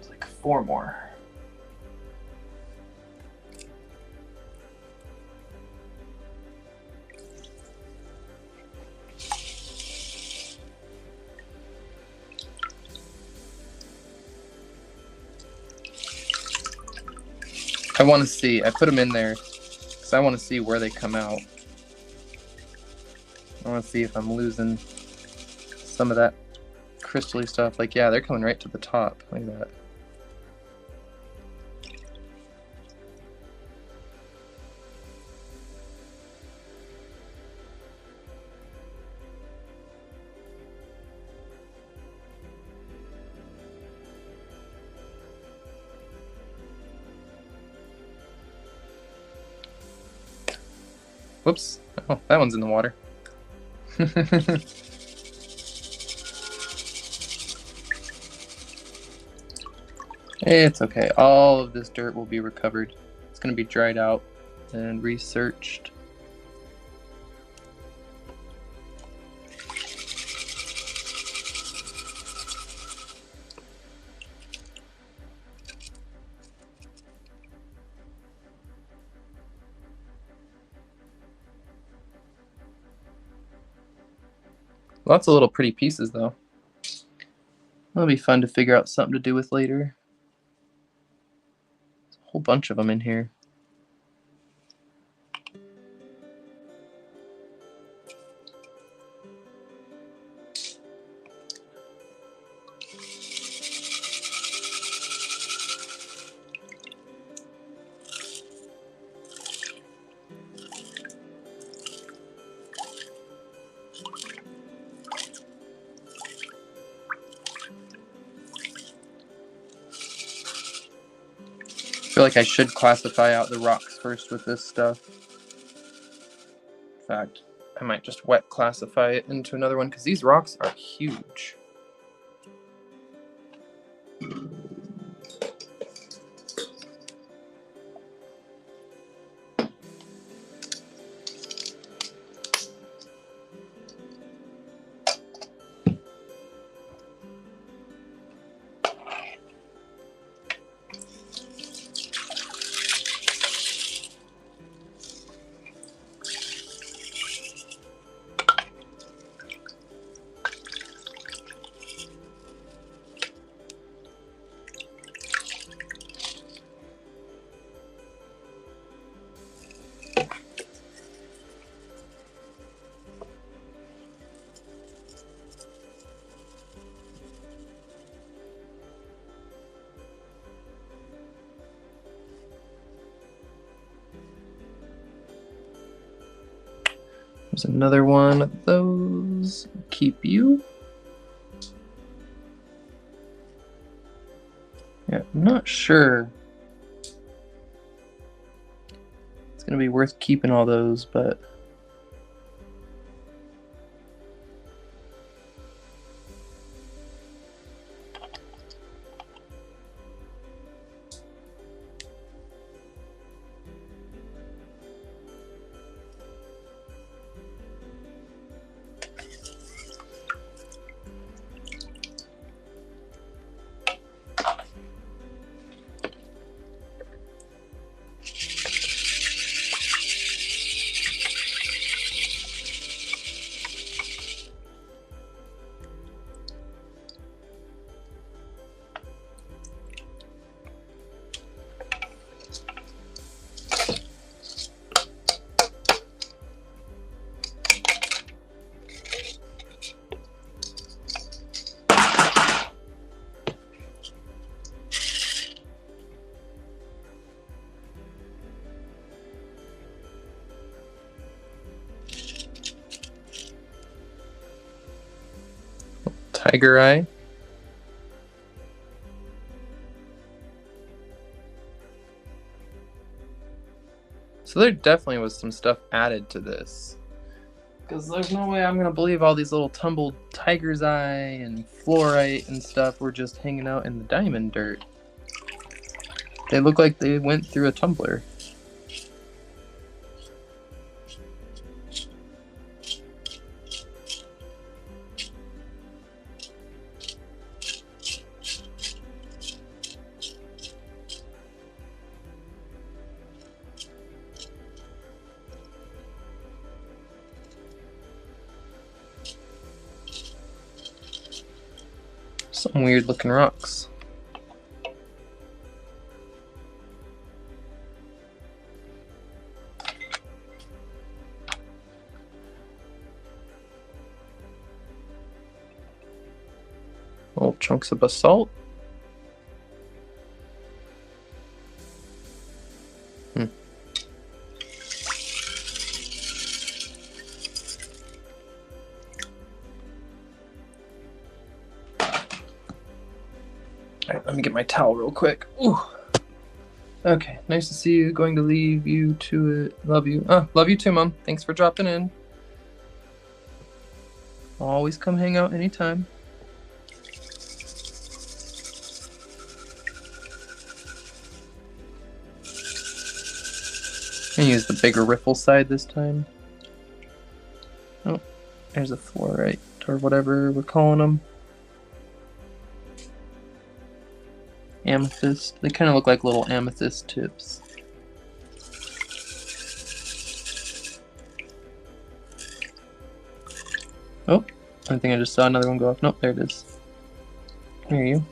It's like 4 more. I want to see. I put them in there because I want to see where they come out. I want to see if I'm losing some of that crystally stuff. Like, yeah, they're coming right to the top. Like that. Whoops. Oh, that one's in the water. It's okay. All of this dirt will be recovered. It's going to be dried out and researched. Lots of little pretty pieces, though. That'll be fun to figure out something to do with later. There's a whole bunch of them in here. I feel like I should classify out the rocks first with this stuff. In fact, I might just wet classify it into another one because these rocks are huge. There's another one of those. Keep you. Yeah, I'm not sure. It's gonna be worth keeping all those, but tiger eye. So there definitely was some stuff added to this. Because there's no way I'm going to believe all these little tumbled tiger's eye and fluorite and stuff were just hanging out in the diamond dirt. They look like they went through a tumbler. Some weird looking rocks. Little chunks of basalt. Alright, let me get my towel real quick. Ooh. Okay, nice to see you. Going to leave you to it. Love you. Love you too, Mom. Thanks for dropping in. Always come hang out anytime. I'm gonna use the bigger riffle side this time. Oh, there's a fluorite, or whatever we're calling them. Amethyst. They kind of look like little amethyst tips. Oh, I think I just saw another one go off. Nope, there it is. Here you.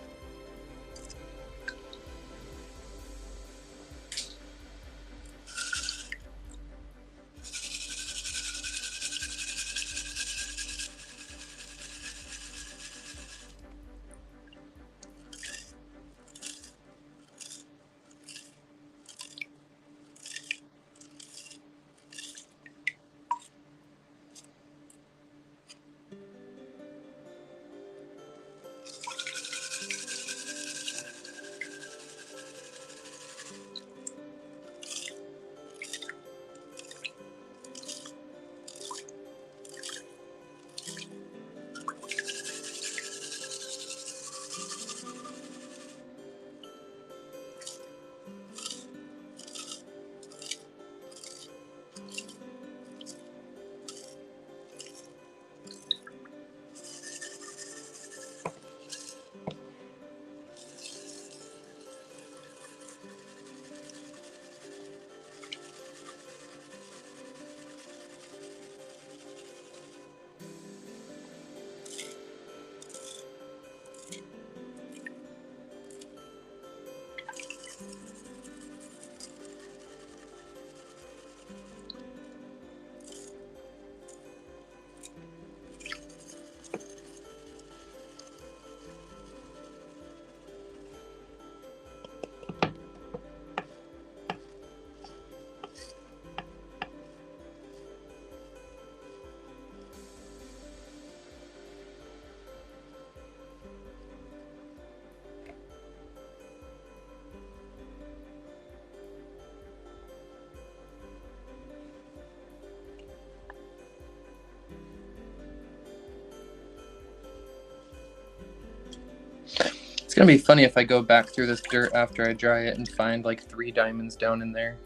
It's gonna be funny if I go back through this dirt after I dry it and find like 3 diamonds down in there.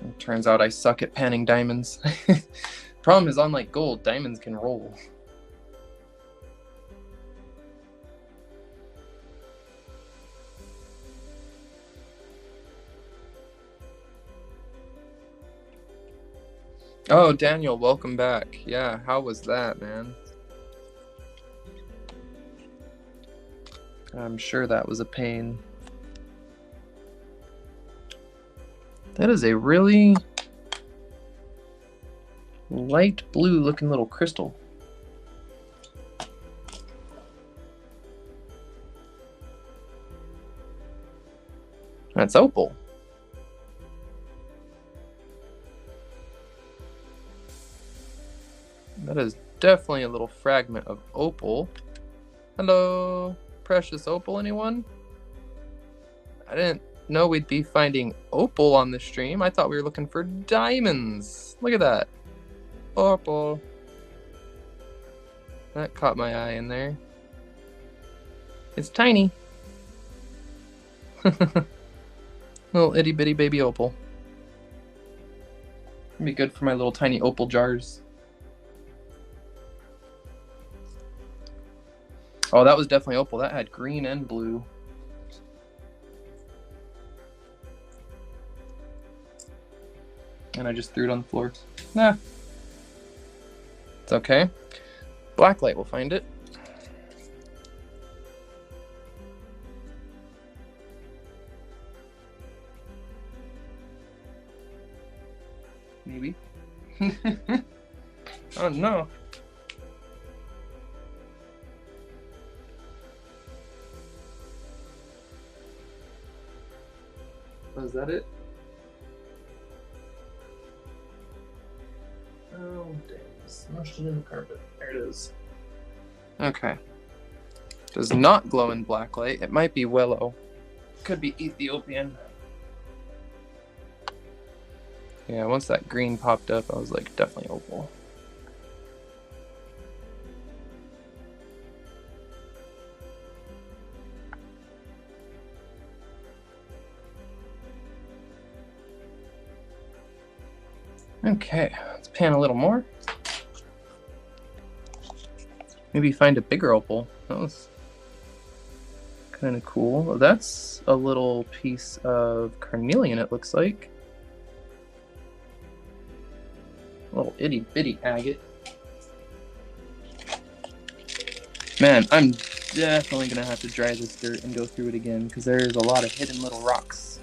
It turns out I suck at panning diamonds. Problem is, unlike gold, diamonds can roll. Oh, Daniel, welcome back. Yeah, how was that, man? I'm sure that was a pain. That is a really light blue looking little crystal. That's opal. That is definitely a little fragment of opal. Hello, precious opal, anyone? I didn't know we'd be finding opal on the stream. I thought we were looking for diamonds. Look at that. Opal. That caught my eye in there. It's tiny. Little itty bitty baby opal. It'd be good for my little tiny opal jars. Oh, that was definitely opal. That had green and blue. And I just threw it on the floor. Nah. It's okay. Blacklight will find it. Maybe. Oh no. Oh, is that it? Oh, damn. Smushed it in the carpet. There it is. Okay. Does not glow in blacklight. It might be willow. Could be Ethiopian. Yeah, once that green popped up, I was like, definitely opal. Okay, let's pan a little more. Maybe find a bigger opal. That was kind of cool. That's a little piece of carnelian, it looks like. A little itty bitty agate. Man, I'm definitely gonna have to dry this dirt and go through it again because there is a lot of hidden little rocks.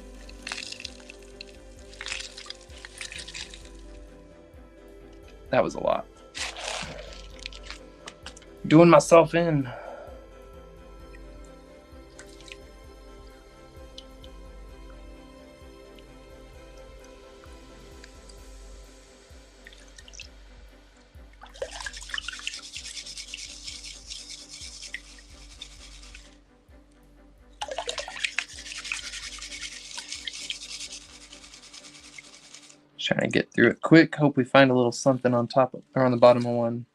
That was a lot. Doing myself in. Trying to get through it quick. Hope we find a little something on top of, or on the bottom of one.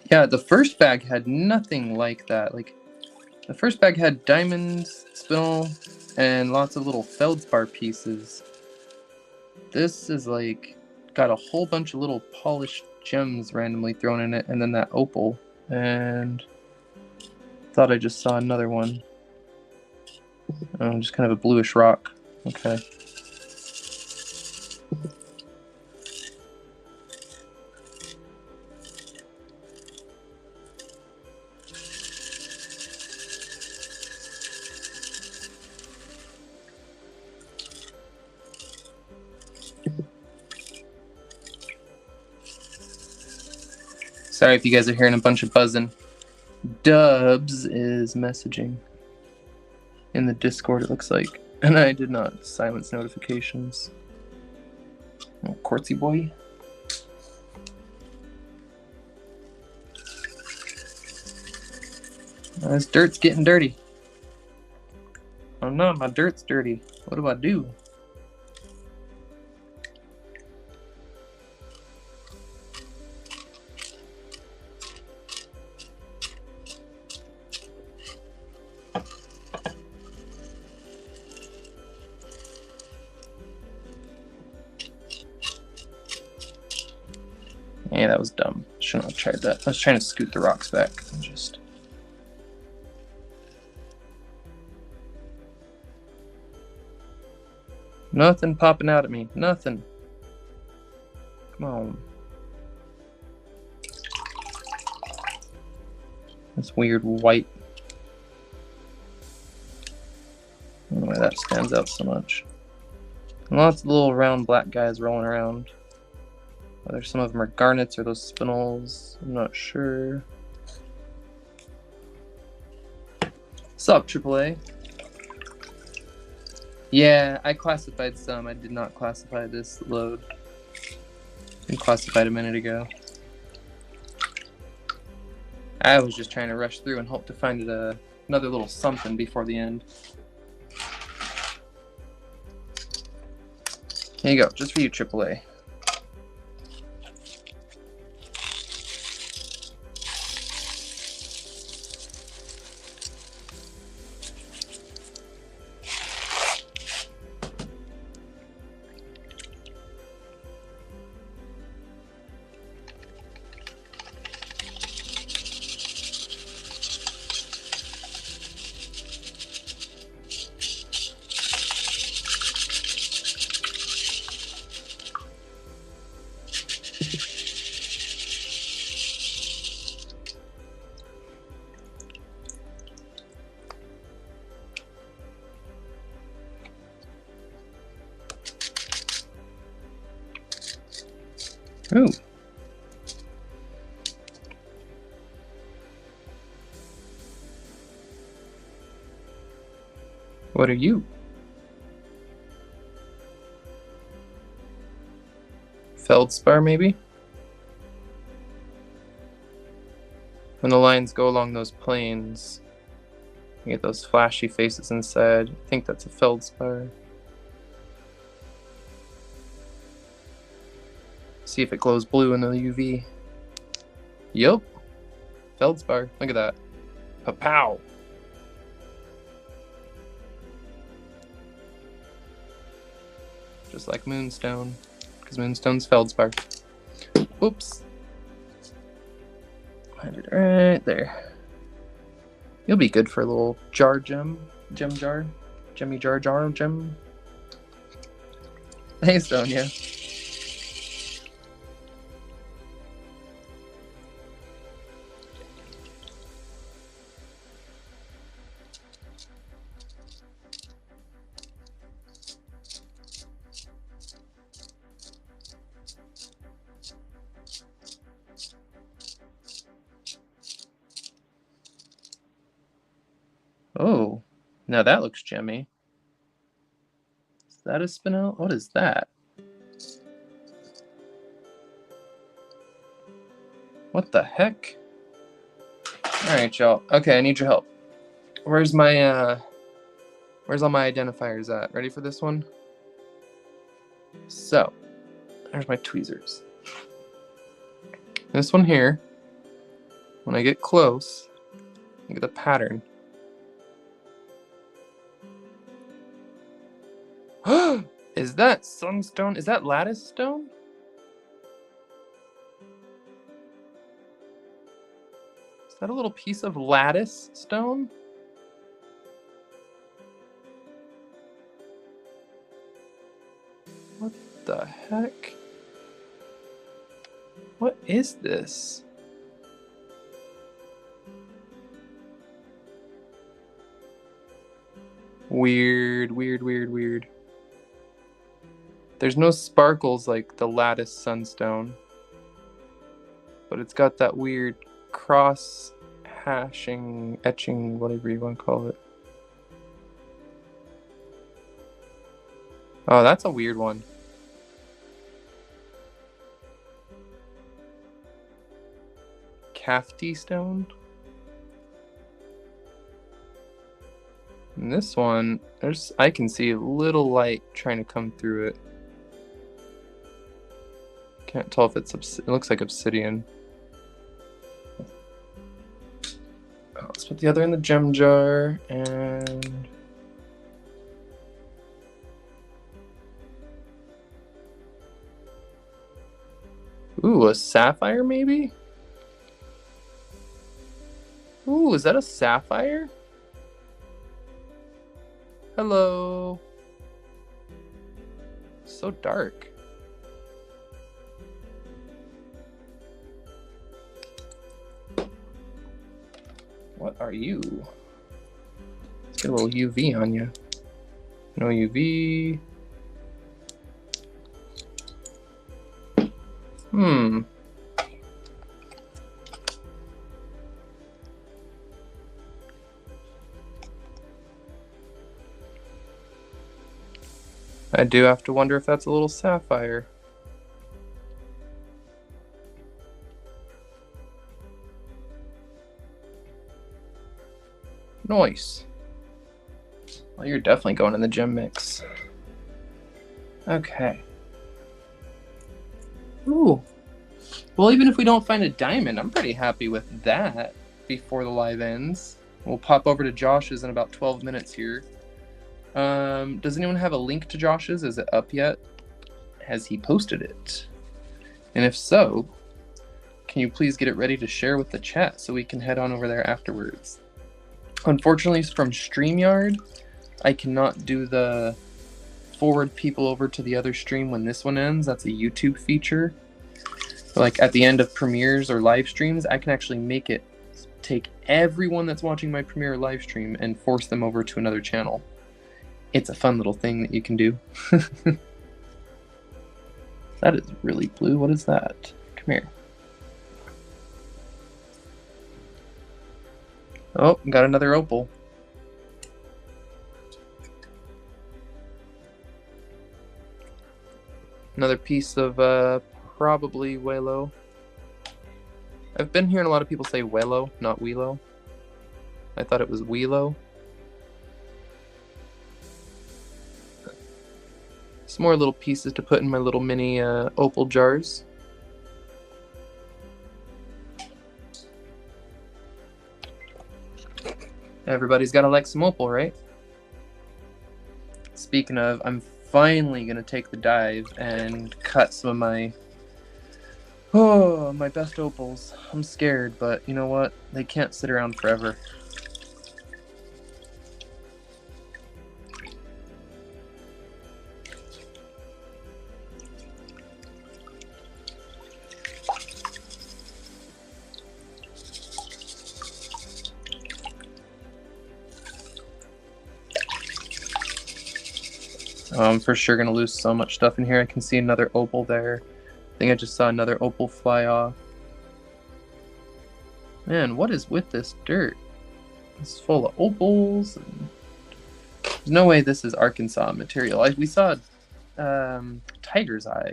Yeah, the first bag had nothing like that. Like, the first bag had diamonds, spinel, and lots of little feldspar pieces. This is like got a whole bunch of little polished gems randomly thrown in it, and then that opal. And thought I just saw another one. Oh, just kind of a bluish rock. Okay. Sorry if you guys are hearing a bunch of buzzing. Dubs is messaging in the Discord, it looks like. And I did not silence notifications. Oh, Quartzy boy. This dirt's getting dirty. Oh no, my dirt's dirty. What do I do? Yeah, that was dumb. Shouldn't have tried that. I was trying to scoot the rocks back and just Nothing popping out at me. Nothing. Come on. This weird white. I don't know why that stands out so much. And lots of little round black guys rolling around. Whether some of them are garnets or those spinels, I'm not sure. Sup, AAA? Yeah, I classified some. I did not classify this load. I classified a minute ago. I was just trying to rush through and hope to find another little something before the end. Here you go, just for you, AAA. Ooh. What are you? Feldspar, maybe? When the lines go along those planes, you get those flashy faces inside. I think that's a feldspar. See if it glows blue in the UV. Yup. Feldspar. Look at that. Pa-pow. Just like Moonstone. Because Moonstone's feldspar. Oops. I did it right there. You'll be good for a little jar gem. Gem jar. Gemmy jar gem. Hey, Sonia. Oh, now that looks gemmy. Is that a spinel? What is that? What the heck? Alright, y'all. Okay, I need your help. Where's my, where's all my identifiers at? Ready for this one? So, there's my tweezers. This one here, when I get close, look at the pattern. Is that sunstone? Is that lattice stone? Is that a little piece of lattice stone? What the heck? What is this? Weird, weird, weird, weird. There's no sparkles like the lattice sunstone, but it's got that weird cross hashing, etching, whatever you want to call it. Oh, that's a weird one. Cafty stone. And this one, I can see a little light trying to come through it. Can't tell if it looks like obsidian. Oh, let's put the other in the gem jar, and ooh, a sapphire maybe? Ooh, is that a sapphire? Hello. so dark. What are you? Let's get a little UV on you. No UV. I do have to wonder if that's a little sapphire. Nice. Well, you're definitely going in the gem mix. Okay. Ooh. Well, even if we don't find a diamond, I'm pretty happy with that before the live ends. We'll pop over to Josh's in about 12 minutes here. Does anyone have a link to Josh's? Is it up yet? Has he posted it? And if so, can you please get it ready to share with the chat so we can head on over there afterwards? Unfortunately, from StreamYard, I cannot do the forward people over to the other stream when this one ends. That's a YouTube feature. Like at the end of premieres or live streams, I can actually make it take everyone that's watching my premiere or live stream and force them over to another channel. It's a fun little thing that you can do. That is really blue. What is that? Come here. Oh, got another opal. Another piece of probably Welo. I've been hearing a lot of people say Welo, not Welo. I thought it was Welo. Some more little pieces to put in my little mini opal jars. Everybody's got to like some opal, right? Speaking of, I'm finally going to take the dive and cut some of my best opals. I'm scared, but you know what? They can't sit around forever. I'm for sure going to lose so much stuff in here. I can see another opal there. I think I just saw another opal fly off. Man, what is with this dirt? It's full of opals. There's no way this is Arkansas material. We saw tiger's eye.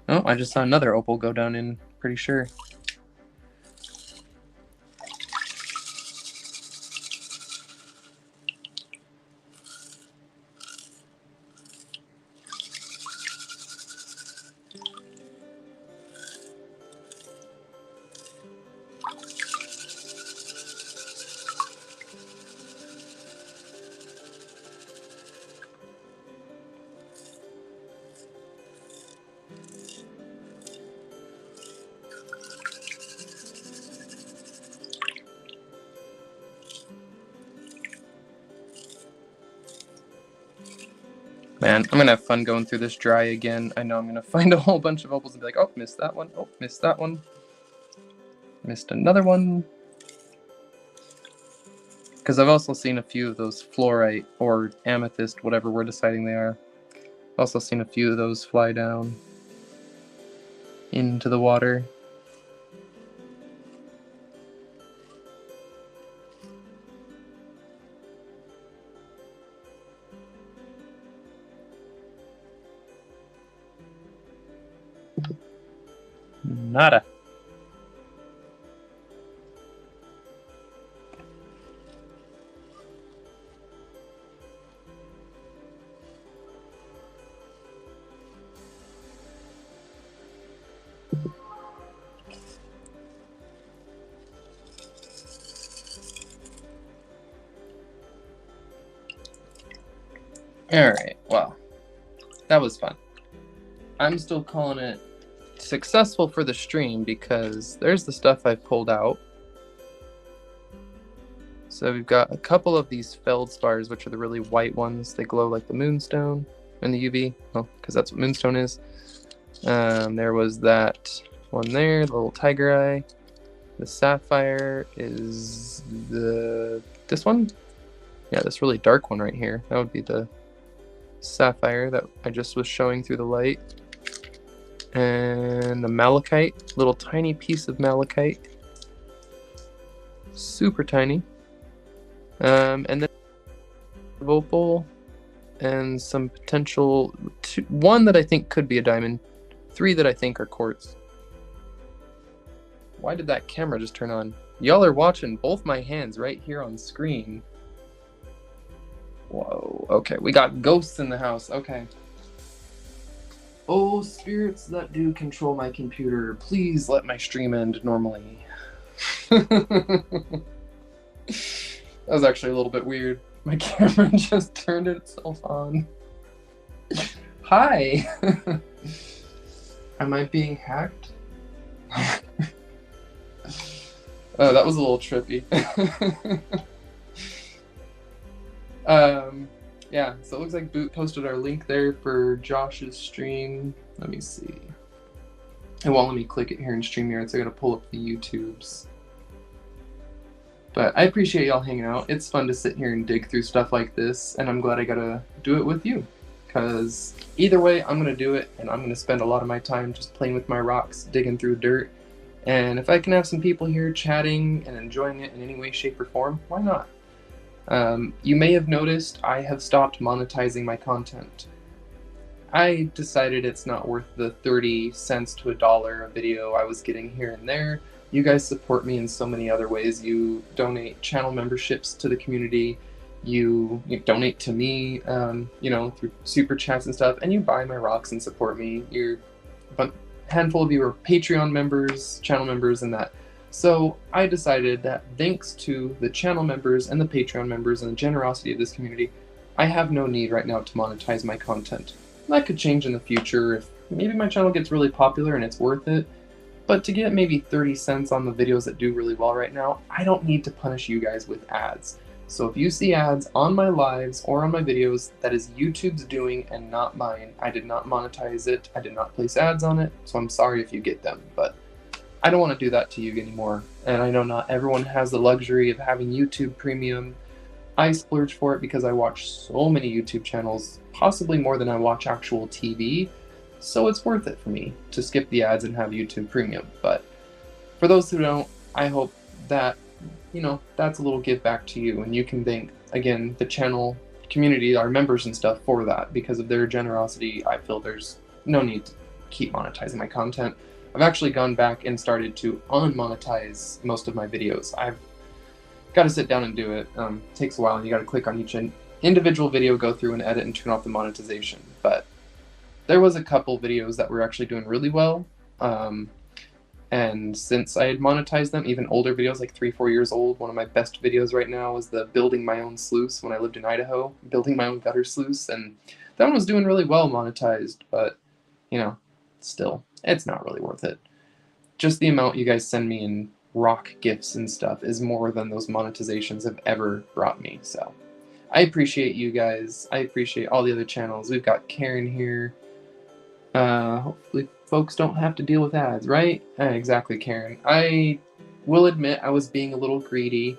Oh, I just saw another opal go down in, pretty sure. Man, I'm going to have fun going through this dry again. I know I'm going to find a whole bunch of opals and be like, oh, missed that one. Oh, missed that one. Missed another one. Because I've also seen a few of those fluorite or amethyst, whatever we're deciding they are. I've also seen a few of those fly down into the water. Nada. Alright, well, that was fun. I'm still calling it successful for the stream because there's the stuff I've pulled out. So we've got a couple of these feldspars, which are the really white ones. They glow like the moonstone in the UV, well, because that's what moonstone is. There was that one there, the little tiger eye. The sapphire is this one? Yeah, this really dark one right here. That would be the sapphire that I just was showing through the light. And the malachite, little tiny piece of malachite. Super tiny. And then opal and some potential, one that I think could be a diamond, 3 that I think are quartz. Why did that camera just turn on? Y'all are watching both my hands right here on screen. Whoa, okay, we got ghosts in the house, okay. Oh, spirits that do control my computer, please let my stream end normally. That was actually a little bit weird. My camera just turned itself on. Hi! Am I being hacked? Oh, that was a little trippy. Yeah, so it looks like Boot posted our link there for Josh's stream. Let me see. It won't let me click it here in StreamYard, so I gotta pull up the YouTubes. But I appreciate y'all hanging out. It's fun to sit here and dig through stuff like this, and I'm glad I gotta do it with you. Because either way, I'm gonna do it, and I'm gonna spend a lot of my time just playing with my rocks, digging through dirt. And if I can have some people here chatting and enjoying it in any way, shape, or form, why not? You may have noticed I have stopped monetizing my content. I decided it's not worth the 30 cents to $1 a video I was getting here and there. You guys support me in so many other ways. You donate channel memberships to the community, you donate to me, you know, through super chats and stuff, and you buy my rocks and support me. A handful of you are Patreon members, channel members, and that. So I decided that thanks to the channel members and the Patreon members and the generosity of this community, I have no need right now to monetize my content. That could change in the future if maybe my channel gets really popular and it's worth it. But to get maybe 30 cents on the videos that do really well right now, I don't need to punish you guys with ads. So if you see ads on my lives or on my videos, that is YouTube's doing and not mine. I did not monetize it. I did not place ads on it. So I'm sorry if you get them, but I don't want to do that to you anymore. And I know not everyone has the luxury of having YouTube Premium. I splurge for it because I watch so many YouTube channels, possibly more than I watch actual TV. So it's worth it for me to skip the ads and have YouTube Premium. But for those who don't, I hope that, you know, that's a little give back to you, and you can thank, again, the channel community, our members and stuff, for that. Because of their generosity, I feel there's no need to keep monetizing my content. I've actually gone back and started to unmonetize most of my videos. I've got to sit down and do it. It takes a while, and you got to click on each individual video, go through and edit and turn off the monetization. But there was a couple videos that were actually doing really well. And since I had monetized them, even older videos, like 3-4 years old, one of my best videos right now was the building my own sluice when I lived in Idaho, building my own gutter sluice, and that one was doing really well monetized, but, you know, still, it's not really worth it. Just the amount you guys send me in rock gifts and stuff is more than those monetizations have ever brought me, so I appreciate you guys. I appreciate all the other channels. We've got Karen here. Hopefully folks don't have to deal with ads, right? Exactly, Karen. I will admit I was being a little greedy.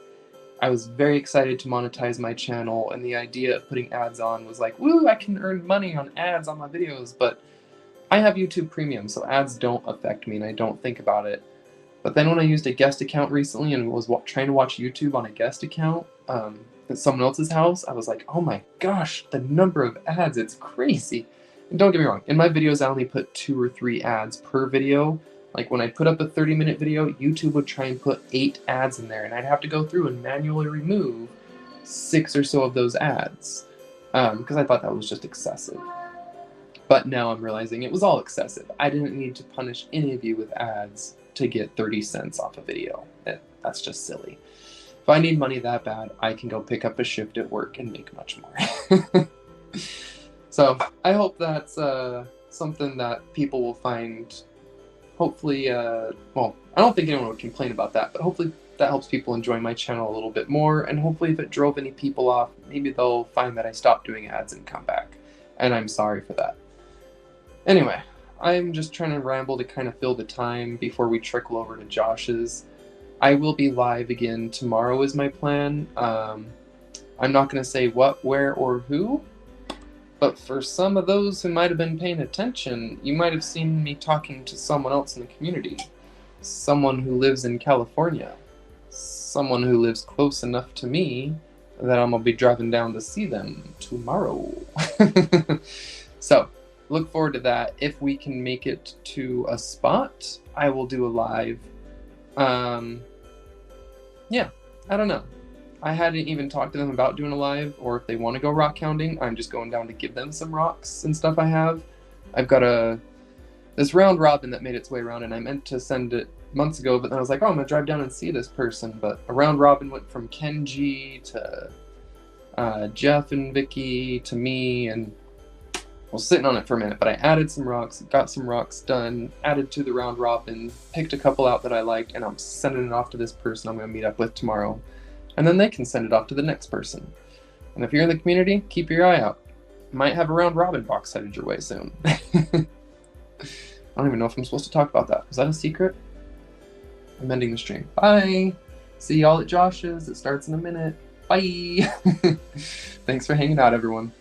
I was very excited to monetize my channel, and the idea of putting ads on was like, woo, I can earn money on ads on my videos, but I have YouTube Premium, so ads don't affect me, and I don't think about it. But then when I used a guest account recently and was trying to watch YouTube on a guest account at someone else's house, I was like, oh my gosh, the number of ads, it's crazy. And don't get me wrong, in my videos I only put 2 or 3 ads per video. Like when I put up a 30-minute video, YouTube would try and put 8 ads in there, and I'd have to go through and manually remove 6 or so of those ads, because I thought that was just excessive. But now I'm realizing it was all excessive. I didn't need to punish any of you with ads to get 30 cents off a video. That's just silly. If I need money that bad, I can go pick up a shift at work and make much more. So I hope that's something that people will find, hopefully, well, I don't think anyone would complain about that, but hopefully that helps people enjoy my channel a little bit more, and hopefully if it drove any people off, maybe they'll find that I stopped doing ads and come back. And I'm sorry for that. Anyway, I'm just trying to ramble to kind of fill the time before we trickle over to Josh's. I will be live again tomorrow is my plan. I'm not going to say what, where, or who, but for some of those who might have been paying attention, you might have seen me talking to someone else in the community. Someone who lives in California. Someone who lives close enough to me that I'm going to be driving down to see them tomorrow. So, look forward to that. If we can make it to a spot, I will do a live. Yeah, I don't know. I hadn't even talked to them about doing a live, or if they want to go rock hounding. I'm just going down to give them some rocks and stuff I have. I've got this round robin that made its way around, and I meant to send it months ago, but then I was like, oh, I'm going to drive down and see this person. But a round robin went from Kenji to Jeff and Vicky to me, and I was sitting on it for a minute, but I added some rocks, got some rocks done, added to the round robin, picked a couple out that I liked, and I'm sending it off to this person I'm going to meet up with tomorrow. And then they can send it off to the next person. And if you're in the community, keep your eye out. Might have a round robin box headed your way soon. I don't even know if I'm supposed to talk about that. Is that a secret? I'm ending the stream. Bye! See y'all at Josh's. It starts in a minute. Bye! Thanks for hanging out, everyone.